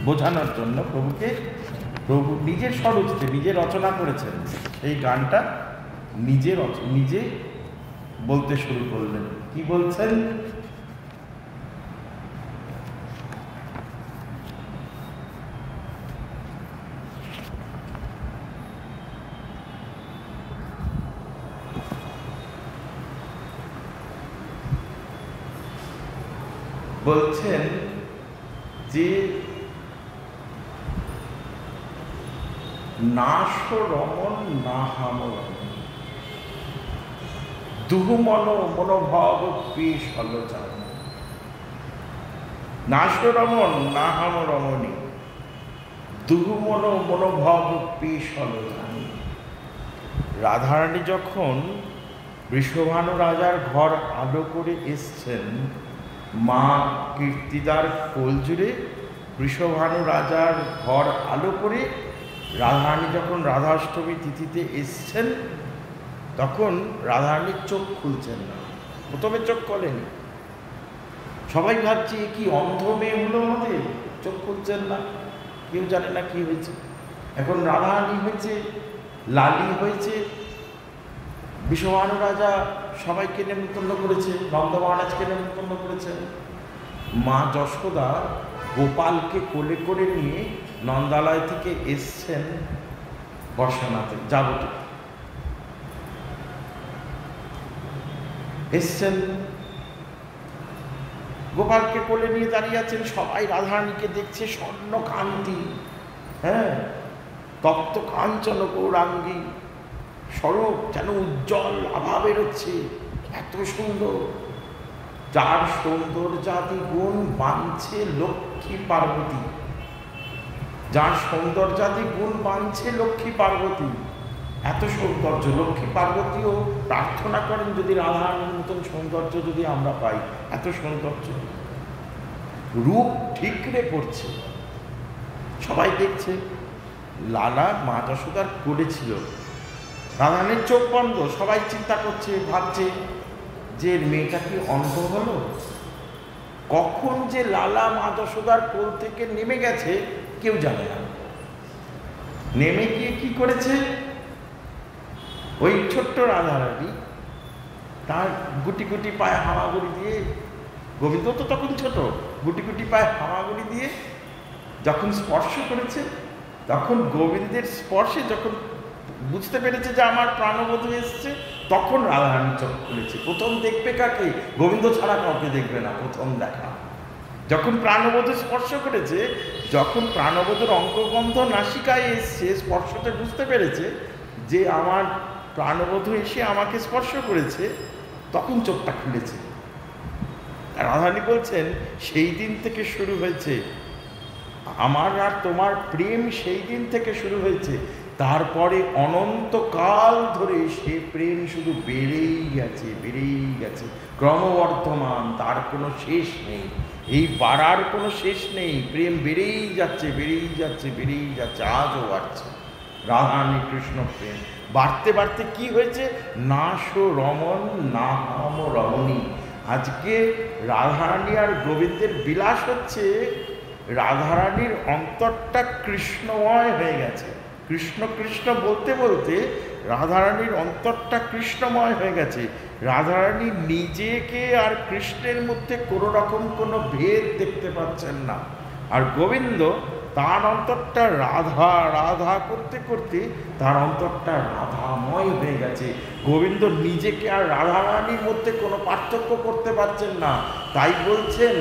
বোঝানোর জন্য প্রভুকে। প্রভু নিজের স্বরচিত, নিজে রচনা করেছেন এই গানটা, নিজে বলতে শুরু করলেন। কি বলছেন? বলছেন যে নাশ রমন না হাম রমন, দুহু মন মনোভাব পেশ হলো চান। নাশ রমন না হাম রমণী, দুর্মন মনোভাব পেশ হলো জানি। রাধারানী যখন বৃষভানু রাজার ঘর আলো করে এসছেন, মা কীর্তিদার কোল জুড়ে বৃষভানু রাজার ঘর আলো করে রাধারানী যখন রাধাষ্টমী তিথিতে এসছেন, তখন রাধারানীর চোখ খুলছেন না। প্রথমে চোখ খোলেনি, সবাই ভাবছে কি অন্ধ মেয়ে হলো আমাদের, চোখ খুলছেন না, কেউ জানে না কি হয়েছে। এখন রাধারানী হয়েছে, লালি হয়েছে, বৃষভানু রাজা সবাইকে নেমন্তন্ন করেছে, নন্দ মহারাজকে নেমন্তন্ন করেছেন। মা যশোদা গোপালকে কোলে করে নিয়ে নন্দালয় থেকে এসছেন বর্ষানাতে, যাবতীয় এসছেন, গোপালকে কোলে নিয়ে দাঁড়িয়ে আছেন। সবাই রাধারানীকে দেখছে, স্বর্ণ কান্তি, হ্যাঁ, তপ্ত কাঞ্চন গৌরাঙ্গী স্বরূপ, যেন উজ্জ্বল আভা বেরোচ্ছে, এত সুন্দর। যার সৌন্দর্যাদি গুণ বাঁধছে লক্ষ্মী পার্বতী, যার সৌন্দর্যাদি গুণ বাঁধছে লক্ষ্মী পার্বতী, এত সৌন্দর্য। লক্ষ্মী পার্বতীও প্রার্থনা করেন যদি রাধারানীর মতন সৌন্দর্য যদি আমরা পাই, এত সৌন্দর্য, রূপ ঠিকরে পড়ছে। সবাই দেখছে। লালা মা যশোদার কোলে ছিল, রাধারানীর চোখ বন্ধ। সবাই চিন্তা করছে, ভাবছে যে মেয়েটা কি অন্ধ হলো? কখন যে লালা মা যশোদার কোল থেকে নেমে গেছে কেউ জানে না। নেমে গিয়ে কি করেছে, ওই ছোট্ট রাধারানী তার গুটি গুটি পায়ে হামাগুড়ি দিয়ে, গোবিন্দ তো তখন ছোট, গুটি গুটি পায়ে হামাগুড়ি দিয়ে যখন স্পর্শ করেছে, তখন গোবিন্দের স্পর্শে যখন বুঝতে পেরেছে যে আমার প্রাণবধূ এসছে, তখন রাধারানী চোখ খুলেছে। প্রথম দেখবে কাকে? গোবিন্দ ছাড়া কাউকে দেখবে না, প্রথম দেখা। যখন প্রাণবধূ স্পর্শ করেছে, যখন প্রাণবধূর অঙ্কগন্ধ নাসিকায় এসছে, স্পর্শতে বুঝতে পেরেছে যে আমার প্রাণবধূ এসে আমাকে স্পর্শ করেছে, তখন চোখটা খুলেছে। রাধারানী বলছেন সেই দিন থেকে শুরু হয়েছে আমার আর তোমার প্রেম, সেই দিন থেকে শুরু হয়েছে। তারপরে অনন্তকাল ধরে সে প্রেম শুধু বেড়েই গেছে, বেড়েই গেছে, ক্রমবর্ধমান, তার কোনো শেষ নেই। এই বাড়ার কোনো শেষ নেই, প্রেম বেড়েই যাচ্ছে, বেড়েই যাচ্ছে, বেড়েই যাচ্ছে, আজও বাড়ছে। রাধারানী কৃষ্ণ প্রেম বাড়তে বাড়তে কি হয়েছে? নাশ রমণ নাম রমণী। আজকে রাধারানী আর গোবিন্দের বিলাস হচ্ছে, রাধারানীর অন্তরটা কৃষ্ণময় হয়ে গেছে। কৃষ্ণ কৃষ্ণ বলতে বলতে রাধারানীর অন্তরটা কৃষ্ণময় হয়ে গেছে। রাধারানী নিজেকে আর কৃষ্ণের মধ্যে কোনো রকম কোনো ভেদ দেখতে পাচ্ছেন না। আর গোবিন্দ তার অন্তরটা রাধা রাধা করতে করতে তার অন্তরটা রাধাময় হয়ে গেছে। গোবিন্দ নিজেকে আর রাধারানীর মধ্যে কোনো পার্থক্য করতে পারছেন না। তাই বলছেন,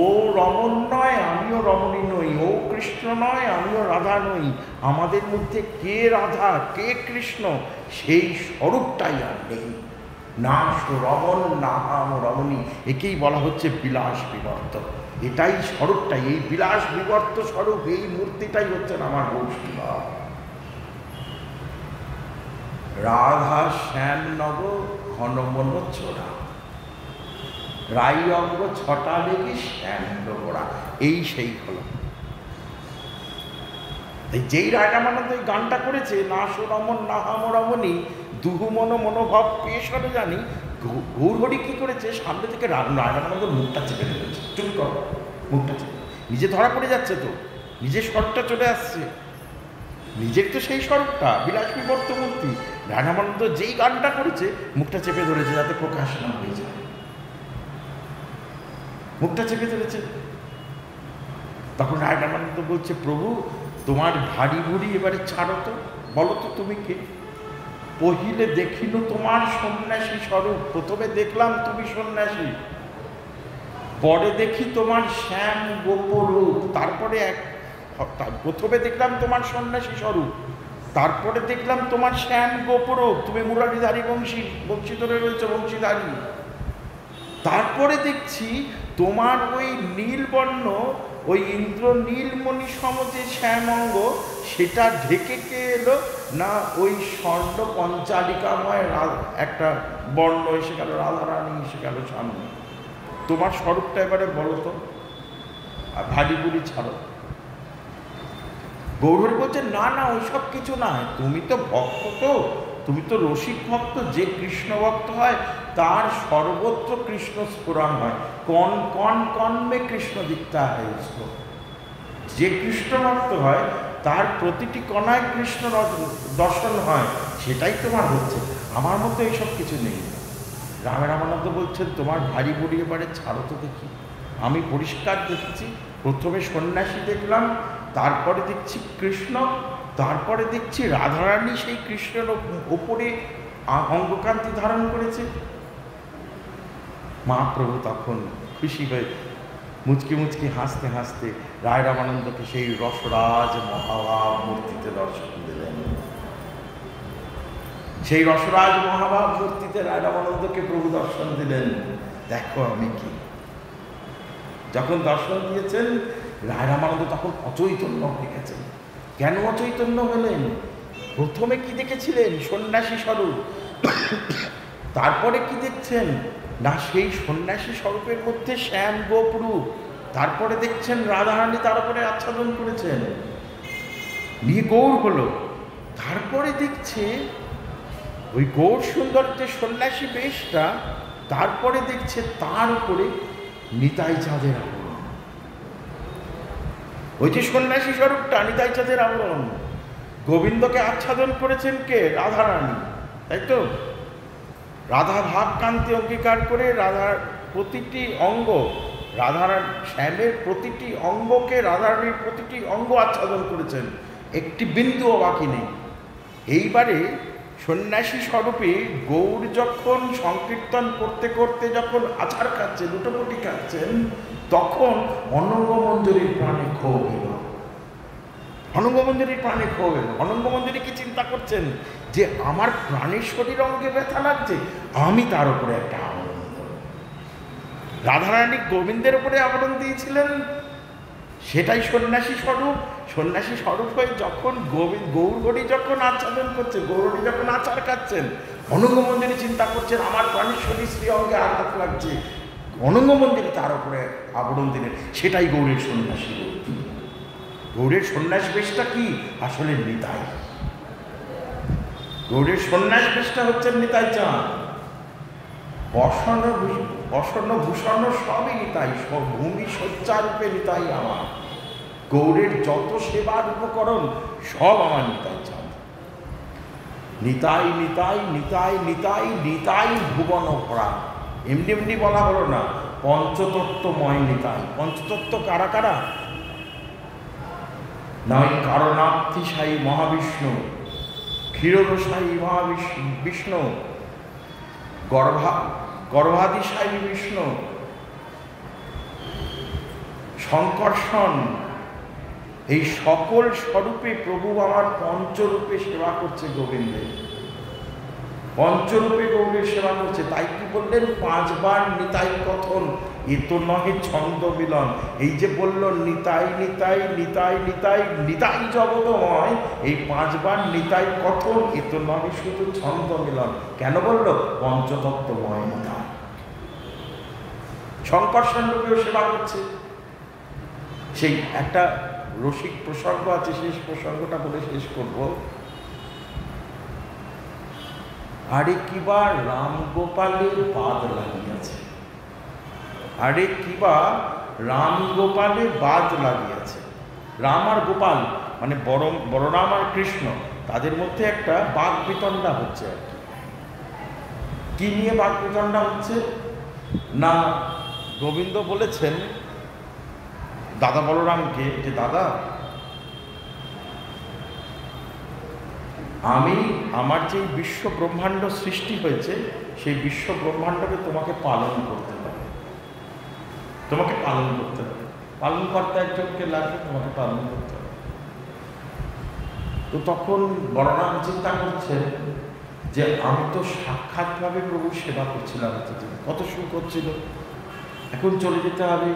ও রমণ নয় আমিও রমণী নই, ও কৃষ্ণ নয় আমিও রাধা নই, আমাদের মধ্যে কে রাধা কে কৃষ্ণ সেই স্বরূপটাই আর নেই। নাশ রমণ নাম রমণী, একেই বলা হচ্ছে বিলাস বিবর্ত। এটাই স্বরূপটাই, এই বিলাস বিবর্ত স্বরূপ, এই মূর্তিটাই হচ্ছেন আমার বৈষ্ণব। রাধা শ্যাম নব ঘন মন ছোড়া, রাই অঙ্গ ছটা লেগে শ্যাম গোড়া, এই সেই হল। যেই রায়রামানন্দ এই গানটা করেছে, নাশ রমণ নাহাম রমণী দুহুমন মনোভাব পেশ হলে জানি, গৌরহরি কি করেছে, সামনে থেকে রায়রামানন্দ মুখটা চেপে ধরেছে, চুপ কর, মুখটা চেপে, নিজে ধরা পড়ে যাচ্ছে তো, নিজের স্বরটা চলে আসছে, নিজের তো সেই স্বরূপটা বিলাস বিবর্ত মূর্তি। রায়রামানন্দ যেই গানটা করেছে মুখটা চেপে ধরেছে যাতে প্রকাশ না হয়ে যায়, মুখটা চেপে ধরেছে। তখন রায়রামানন্দ বলছে, প্রভু তোমার ভারী ভুড়ি এবারে ছাড়ো তো, বলো তো তুমি কে? পহিলে দেখিল তোমার সন্ন্যাসী স্বরূপ, প্রথমে দেখলাম তুমি সন্ন্যাসী, পরে দেখি তোমার শ্যাম গোপরূপ, তারপরে প্রথমে দেখলাম তোমার সন্ন্যাসী স্বরূপ, তারপরে দেখলাম তোমার শ্যাম গোপরূপ, তুমি মুরারিধারী বংশী ধরে রয়েছে, বংশীধারী। তারপরে দেখছি তোমার ওই নীলবর্ণ ওই ইন্দ্র নীলমণি সম যে শ্যামঙ্গ সেটা ঢেকে কে এলো না ওই স্বর্ণ পঞ্চালিকাময় একটা বর্ণ এসে গেল, রাধারানী এসে গেল সামনে। তোমার স্বরূপটা এবারে বলো তো, আর ভারী বুড়ি ছাড়ো। গৌরহরি বলছে না না ওইসব কিছু নয়, তুমি তো ভক্ত, তো তুমি তো রসিক ভক্ত। যে কৃষ্ণ ভক্ত হয় তার সর্বত্র কৃষ্ণ স্ফুরণ হয়, কন কন কনমে কৃষ্ণ দিকতা হয়। যে কৃষ্ণ ভক্ত হয় তার প্রতিটি কণায় কৃষ্ণ দর্শন হয়, সেটাই তোমার হচ্ছে। আমার মতো এইসব কিছু নেই। রামানন্দ বলছেন তোমার ভারী বুড়ি এবারে ছাড়ো তো দেখি। আমি পরিষ্কার দেখেছি, প্রথমে সন্ন্যাসী দেখলাম, তারপরে দেখছি কৃষ্ণ, তারপরে দেখছি রাধারানী সেই কৃষ্ণের ওপরে অঙ্গকান্তি ধারণ করেছে। মহাপ্রভু তখন খুশি হয়ে মুচকি মুচকি হাসতে হাসতে রায় রামানন্দকে সেই রসরাজ মহাভাব মূর্তিতে দর্শন দিলেন। সেই রসরাজ মহাভাব মূর্তিতে রায় রামানন্দকে প্রভু দর্শন দিলেন। দেখো আমি কি। যখন দর্শন দিয়েছেন রায় রামানন্দ তখন অচৈতন্য হয়ে গেছেন। কেন অচৈতন্য হলেন? প্রথমে কি দেখেছিলেন? সন্ন্যাসী স্বরূপ। তারপরে কি দেখছেন না সেই সন্ন্যাসী স্বরূপের মধ্যে শ্যাম গোপরূপ। তারপরে দেখছেন রাধারানী তার উপরে আচ্ছাদন করেছেন, নিয়ে গৌর হলো। তারপরে দেখছে ওই গৌর সুন্দর যে সন্ন্যাসী বেশটা, তারপরে দেখছে তার উপরে নিতাই চাঁদের আবরণ। ওই যে সন্ন্যাসী স্বরূপটা নিতাই চাঁদের আবরণ। গোবিন্দকে আচ্ছাদন করেছেন কে? রাধারানী, তাই তো? রাধা ভাব কান্তি অঙ্গীকার করে রাধার প্রতিটি অঙ্গ, রাধার শ্যামের প্রতিটি অঙ্গকে রাধারানীর প্রতিটি অঙ্গ আচ্ছাদন করেছেন, একটি বিন্দুও বাকি নেই। এইবারে সন্ন্যাসী স্বরূপে গৌর যখন সংকীর্তন করতে করতে যখন আচার খাচ্ছেন, লুটোপুটি খাচ্ছেন, তখন অনঙ্গমঞ্জরীর প্রাণে ক্ষোভ এল। অনঙ্গমঞ্জরীর প্রাণে ক্ষোভ এল। অনঙ্গমঞ্জরী কি চিন্তা করছেন যে আমার প্রাণের শরীর অঙ্গে ব্যথা লাগছে, আমি তার উপরে একটা আবরণ দেব। রাধারানী গোবিন্দের উপরে আবরণ দিয়েছিলেন, সেটাই সন্ন্যাসী স্বরূপ। সন্ন্যাসী স্বরূপ হয়ে যখন গৌরহরি যখন আচ্ছাদন করছে, গৌরহরি যখন আচার খাচ্ছেন, অনঙ্গমঞ্জরী চিন্তা করছেন আমার প্রাণের শরীর স্ত্রী অঙ্গে আঘাত লাগছে, অনঙ্গমঞ্জরী তার উপরে আবরণ দিলেন। সেটাই গৌরের সন্ন্যাসী রূপ। গৌরের সন্ন্যাস বেশটা কি? আসলে নিতাই। গৌরের সন্ন্যাস বেশটা হচ্ছেন নিতাই চাঁদ। বসন্ন ভূষণ সবই নিতাই, সব ভূমি শয্যারূপে নিতাই আমার। গৌরের যত সেবার উপকরণ সব আমার নিতাই চাঁদ। নিতাই নিতাই নিতাই নিতাই নিতাই ভুবন ভরা। এমনি এমনি বলা হলো না, পঞ্চতত্ত্বময় নিতাই। পঞ্চতত্ত্ব কারা কারা? নয় কারণার্থীশায়ী মহাবিষ্ণু, ক্ষীরোদশায়ী মহাবিষ্ণু, গর্ভাদিশায়ী বিষ্ণু, সংকর্ষণ, এই সকল স্বরূপে প্রভু আমার পঞ্চরূপে সেবা করছে গোবিন্দের। পঞ্চরূপে গৌরের সেবা করছে। তাই কি বললেন? 5 বার নিতাই কথন, এ তো নহে ছন্দ মিলন। এই যে বলল নিতাই নিতাই নিতাই নিতাই নিতাই জগতময়, এই 5 বার নিতাই কথন, এ তো নহে শুধু ছন্দ মিলন। কেন বলল? পঞ্চতত্ত্বময় নিতাই। সংকর্ষণ রূপেও সেবা করছে। সেই একটা রসিক প্রসঙ্গ আছে, শেষ প্রসঙ্গটা বলে শেষ করব। আরে কিবা রাম গোপালের বাদ লাগিয়াছে, আরে কিবা রাম গোপালে বাদ লাগিয়াছে। রাম আর গোপাল মানে বড়রাম আর কৃষ্ণ, তাদের মধ্যে একটা বাদ বিতণ্ডা হচ্ছে। আর কি নিয়ে বাদ বিতণ্ডা হচ্ছে না, গোবিন্দ বলেছেন দাদা বলরামকে যে দাদা, আমি আমার যে বিশ্ব ব্রহ্মাণ্ড সৃষ্টি হয়েছে, সেই বিশ্ব ব্রহ্মাণ্ডকে তোমাকে পালন করতে হবে, তোমাকে পালন করতে হবে। পালনকর্তা একজনকে লাগে, তোমাকে পালন করতে হবে। তো তখন বলরাম চিন্তা করছেন যে আমি তো সাক্ষাৎভাবে প্রভুর সেবা করছিলাম, কত সুখ হচ্ছিল, এখন চলে যেতে হবে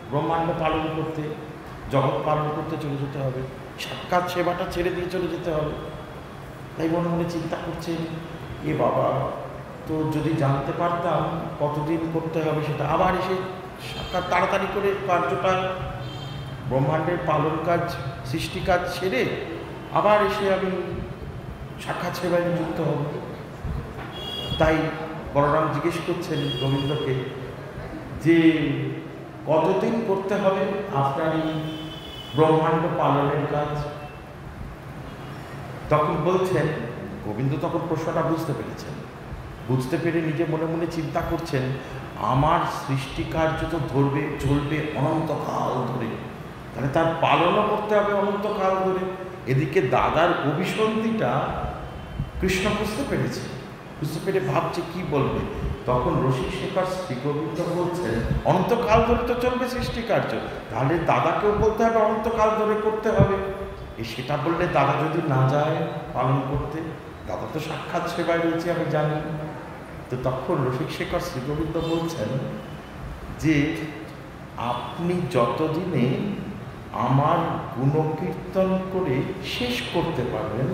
ব্রহ্মাণ্ড পালন করতে। জগৎ পালন করতে চলে যেতে হবে, সাক্ষাৎ সেবাটা ছেড়ে দিয়ে চলে যেতে হবে। তাই মনে মনে চিন্তা করছেন, এ বাবা, তো যদি জানতে পারতাম কতদিন করতে হবে সেটা, আবার এসে সাক্ষাৎ তাড়াতাড়ি করে কার্যটা ব্রহ্মাণ্ডের পালন কাজ, সৃষ্টি কাজ ছেড়ে আবার এসে আমি সাক্ষাৎ সেবায় নিযুক্ত হব। তাই বলরাম জিজ্ঞেস করছেন গোবিন্দকে যে কতদিন করতে হবে আপনার এই ব্রহ্মাণ্ড পালনের কাজ? তখন বলছেন, গোবিন্দ তখন প্রশ্নটা বুঝতে পেরেছেন, বুঝতে পেরে নিজে মনে মনে চিন্তা করছেন, আমার সৃষ্টি কার্য তো চলবে অনন্তকাল ধরে, তাহলে তার পালনও করতে হবে অনন্তকাল ধরে। এদিকে দাদার অভিসন্ধিটা কৃষ্ণ বুঝতে পেরেছে, বুঝতে পেরে ভাবছে কি বলবে। তখন রসিকশেখর শ্রী গোবিন্দ বলছেন, অনন্তকাল ধরে তো চলবে সৃষ্টি কার্য, তাহলে দাদাকেও বলতে হবে অনন্তকাল ধরে করতে হবে। সেটা বললে দাদা যদি না যায় পালন করতে, দাদা তো সাক্ষাৎ সেবায় রয়েছে আমি জানি। তো তখন রসিকশেখর শ্রী গোবিন্দ বলছেন যে আপনি যতদিনে আমার গুণকীর্তন করে শেষ করতে পারবেন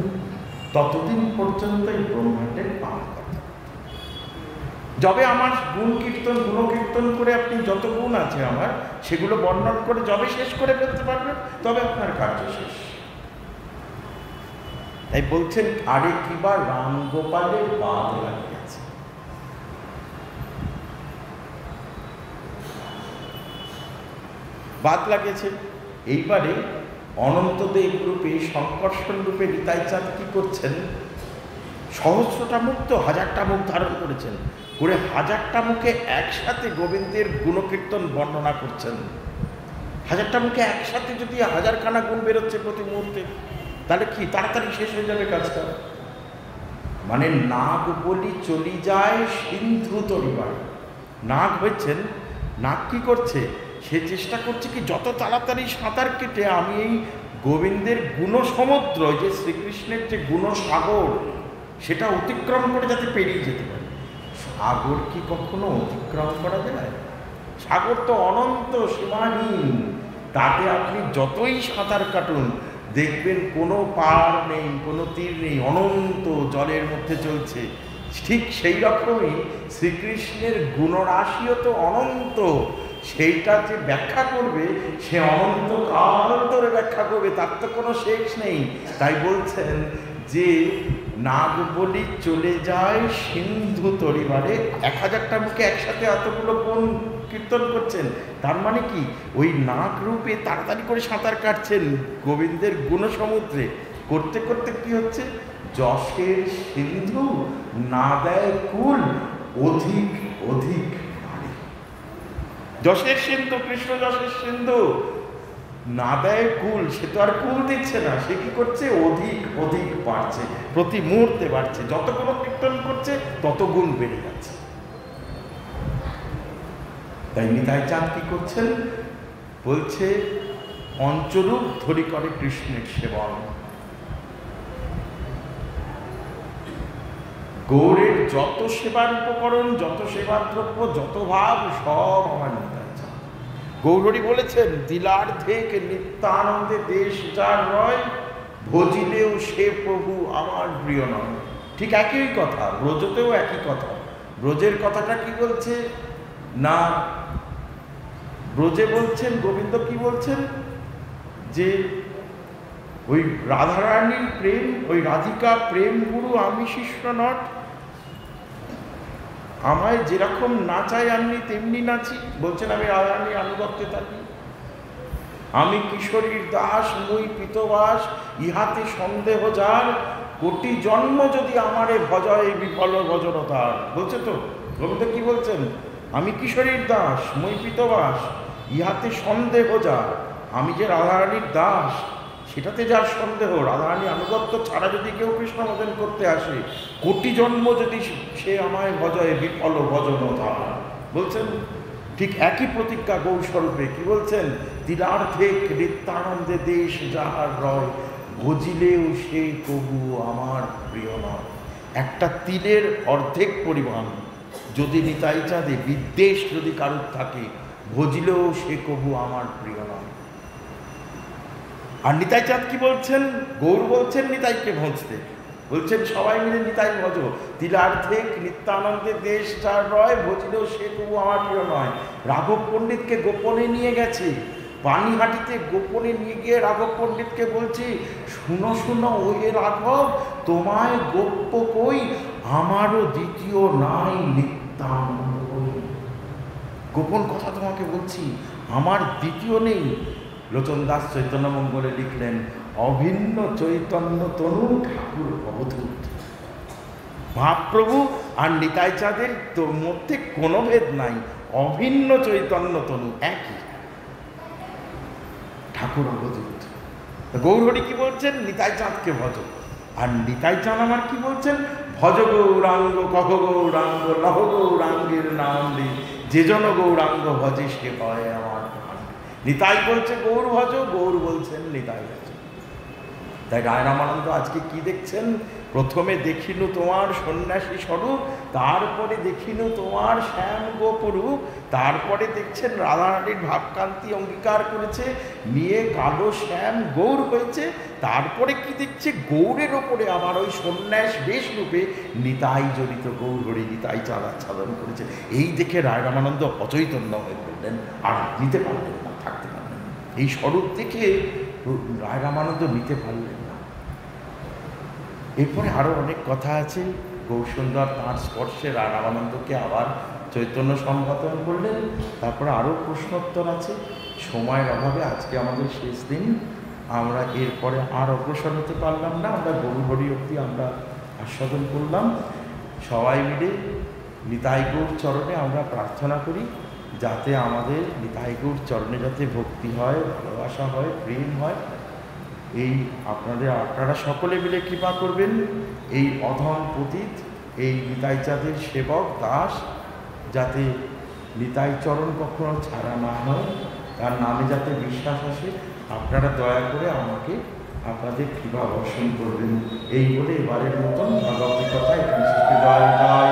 ততদিন পর্যন্ত এই ব্রহ্মাণ্ডের পালন করতে পারবেন। যবে আমার গুণকীর্তন করে আপনি যত গুণ আছে আমার সেগুলো বর্ণন করে যবে শেষ করে ফেলতে পারবেন তবে আপনার কার্য শেষ। তাই বলছেন, আরে কিবা রাম গোপালের বাদ লাগিয়েছে। বাদ লাগিয়েছে। এইবারে অনন্তদেব রূপে, সংকর্ষণ রূপে নিতাই চাঁদ কি করছেন, সহস্রটা মুখ তো হাজারটা মুখ ধারণ করেছেন, করে হাজারটা মুখে একসাথে গোবিন্দের গুণকীর্তন বর্ণনা করছেন। হাজারটা মুখে একসাথে যদি হাজারখানা গুণ বেরোচ্ছে প্রতি মুহূর্তে, তাহলে কি তাড়াতাড়ি শেষ হয়ে যাবে কাজটা। মানে নাগ বলি চলি যায় সিন্ধু তরিবার। নাগ হয়েছেন, নাগ কি করছে, সে চেষ্টা করছে কি যত তাড়াতাড়ি সাঁতার কেটে আমি এই গোবিন্দের গুণসমুদ্র, যে শ্রীকৃষ্ণের যে গুণসাগর, সেটা অতিক্রম করে যাতে পেরিয়ে যেতে পারে। সাগর কি কখনো অতিক্রম করা যায়? সাগর তো অনন্ত, সীমাহীন, তাতে আপনি যতই সাঁতার কাটুন দেখবেন কোনো পার নেই, কোনো তীর নেই, অনন্ত জলের মধ্যে চলছে। ঠিক সেই রকমই শ্রীকৃষ্ণের গুণরাশিও তো অনন্ত, সেইটা যে ব্যাখ্যা করবে সে অনন্ত কাল ধরে ব্যাখ্যা করবে, তার তো কোনো শেষ নেই। তাই বলছেন যে নাগ বলি চলে যায় সিন্ধু তরিবারে। 1000টা মুখে একসাথে এতগুলো গুণ কীর্তন করছেন, তার মানে কি ওই নাগ রূপে তাড়াতাড়ি করে সাঁতার কাটছেন গোবিন্দের গুণসমুদ্রে। করতে করতে কি হচ্ছে, যশের সিন্ধু না দেয় কুল, অধিক অধিক বাড়ে। যশের সিন্ধু, কৃষ্ণ যশের সিন্ধু, না দেয় কুল, সে তো আর কুল দিচ্ছে না, সে কি করছে, অধিক অধিক বাড়ছে, প্রতি মুহূর্তে বাড়ছে। যত গুণ কীর্তন করছে তত গুণ বেড়ে যাচ্ছে। তাই নিতাই চাঁদ কি করছেন, বলছে পঞ্চরূপ ধরি করে কৃষ্ণের সেবন। গৌরের যত সেবার উপকরণ, যত সেবার দ্রব্য, যত ভাব, সব আমার নিতাই চাঁদ। গৌরী বলেছেন, দিলার থেকে নিত্যানন্দে দেশ যার রয়, ভজিলেও সে প্রভু আমার প্রিয় নয়। ঠিক একই কথা, ব্রজতেও একই কথা। ব্রজের কথাটা কি বলছে না, ব্রজে বলছেন গোবিন্দ কি বলছেন, যে ওই রাধারানীর প্রেম, ওই রাধিকা প্রেম গুরু আমি শিষ্য নট, আমায় যেরকম নাচাই আমি তেমনি নাচি। বলছেন আমি রাধারানীর আনুগত্যে থাকি, আমি কিশোরীর দাস, মুই পিতবাস, ইহাতে সন্দেহ যার, কোটি জন্ম যদি আমারে ভজয় বিফল ভজন তার। বলছে তো গোবিন্দ কি বলছেন, আমি কিশোরীর দাস, মুই পিতবাস, ইহাতে সন্দেহ যার। আমি যে রাধারানীর দাস সেটাতে যার সন্দেহ, রাধারানী আনুগত্য ছাড়া যদি কেউ কৃষ্ণ ভজন করতে আসে, কোটি জন্ম যদি সে আমায় ভজয় বিফল ভজন তার। বলছেন ঠিক একই প্রতিজ্ঞা গৌরস্বরূপে কি বলছেন, তিলার্ধে নিত্যানন্দে দেশ যাহার রয়, ভজিলেও সে কবু আমার প্রিয় নয়। একটা তিলের অর্ধেক পরিমাণ যদি নিতাই চাঁদে বিদ্বেষ যদি কারুর থাকে, ভজিলেও সে কবু আমার প্রিয় নয়। আর নিতাই চাঁদ কি বলছেন? গৌর বলছেন নিতাইকে ভজতে, বলছেন সবাই মিলে নিতাই ভজ। তিলার্ধে নিত্যানন্দের দেশ যার রয়, ভজিলেও সে তবু আমার প্রিয় নয়। রাঘব পণ্ডিতকে গোপনে নিয়ে গেছে, পানিহাটিতে গোপনে নিয়ে গিয়ে রাঘব পণ্ডিতকে বলছি, শুনো শুনো ওহে রাঘব, তোমায় গোপ্য কই, আমারও দ্বিতীয় নাই নিত্যানন্দ। গোপন কথা তোমাকে বলছি, আমার দ্বিতীয় নেই। লোচন দাস চৈতন্য মঙ্গলে লিখলেন, অভিন্ন চৈতন্য তনু ঠাকুর অবধূত। মহাপ্রভু আর নিতাই চাঁদের মধ্যে কোনো ভেদ নাই, অভিন্ন চৈতন্য তনু একই, ঠাকুর অবধূত। গৌরহরি কি বলছেন? নিতাই চাঁদকে ভজ। আর নিতাই চাঁদ আমার কি বলছেন? ভজ গৌরাঙ্গ, কহ গৌরাঙ্গ, লহ গৌরাঙ্গের নাম রে, যে জন গৌরাঙ্গ ভজে সে হয় আমার। নিতাই বলছে গৌর ভজ, গৌর বলছেন নিতাই ভজ। তাই রায় রামানন্দ আজকে কি দেখছেন? প্রথমে দেখিনু তোমার সন্ন্যাসী স্বরূপ, তারপরে দেখিনু তোমার শ্যাম গোপরূপ, তারপরে দেখছেন রাধারানীর ভাবকান্তি অঙ্গীকার করেছে, নিয়ে কালো শ্যাম গৌর হয়েছে, তারপরে কি দেখছে? গৌরের ওপরে আমার ওই সন্ন্যাস বেশ রূপে নিতাই জড়িত গৌর হরি নিতাই চাঁদ আচ্ছাদন করেছে। এই দেখে রায় রামানন্দ অচৈতন্য হয়ে পড়লেন, আর নিতে পারলেন না, থাকতে পারলেন না। এই স্বরূপ দেখে রায় রামানন্দ নিতে পারলেন না। এরপরে আরও অনেক কথা আছে। গৌরসুন্দর তাঁর স্পর্শে রায় রামানন্দকে আবার চৈতন্য সম্বোধন করলেন। তারপরে আরও প্রশ্নোত্তর আছে। সময়ের অভাবে আজকে আমাদের শেষ দিন, আমরা এরপরে আর অগ্রসর হতে পারলাম না। আমরা গৌরহরি অবধি আমরা আস্বাদন করলাম। সবাই মিলে নিতাই গৌর চরণে আমরা প্রার্থনা করি, যাতে আমাদের নিতাই গৌর চরণে যাতে ভক্তি হয়, ভালোবাসা হয়, প্রেম হয়। এই আপনারা সকলে মিলে কৃপা করবেন। এই অধম পতিত, এই নিতাই চাঁদের সেবক দাস, যাতে নিতাই চরণ কখনো ছাড়া না হয়, তার নামে যাতে বিশ্বাস আসে, আপনারা দয়া করে আমাকে আপনাদের কৃপা বর্ষণ করবেন। এই বলে এবারের মতন ভগবত কথা এখানে শেষ। জয় জয়।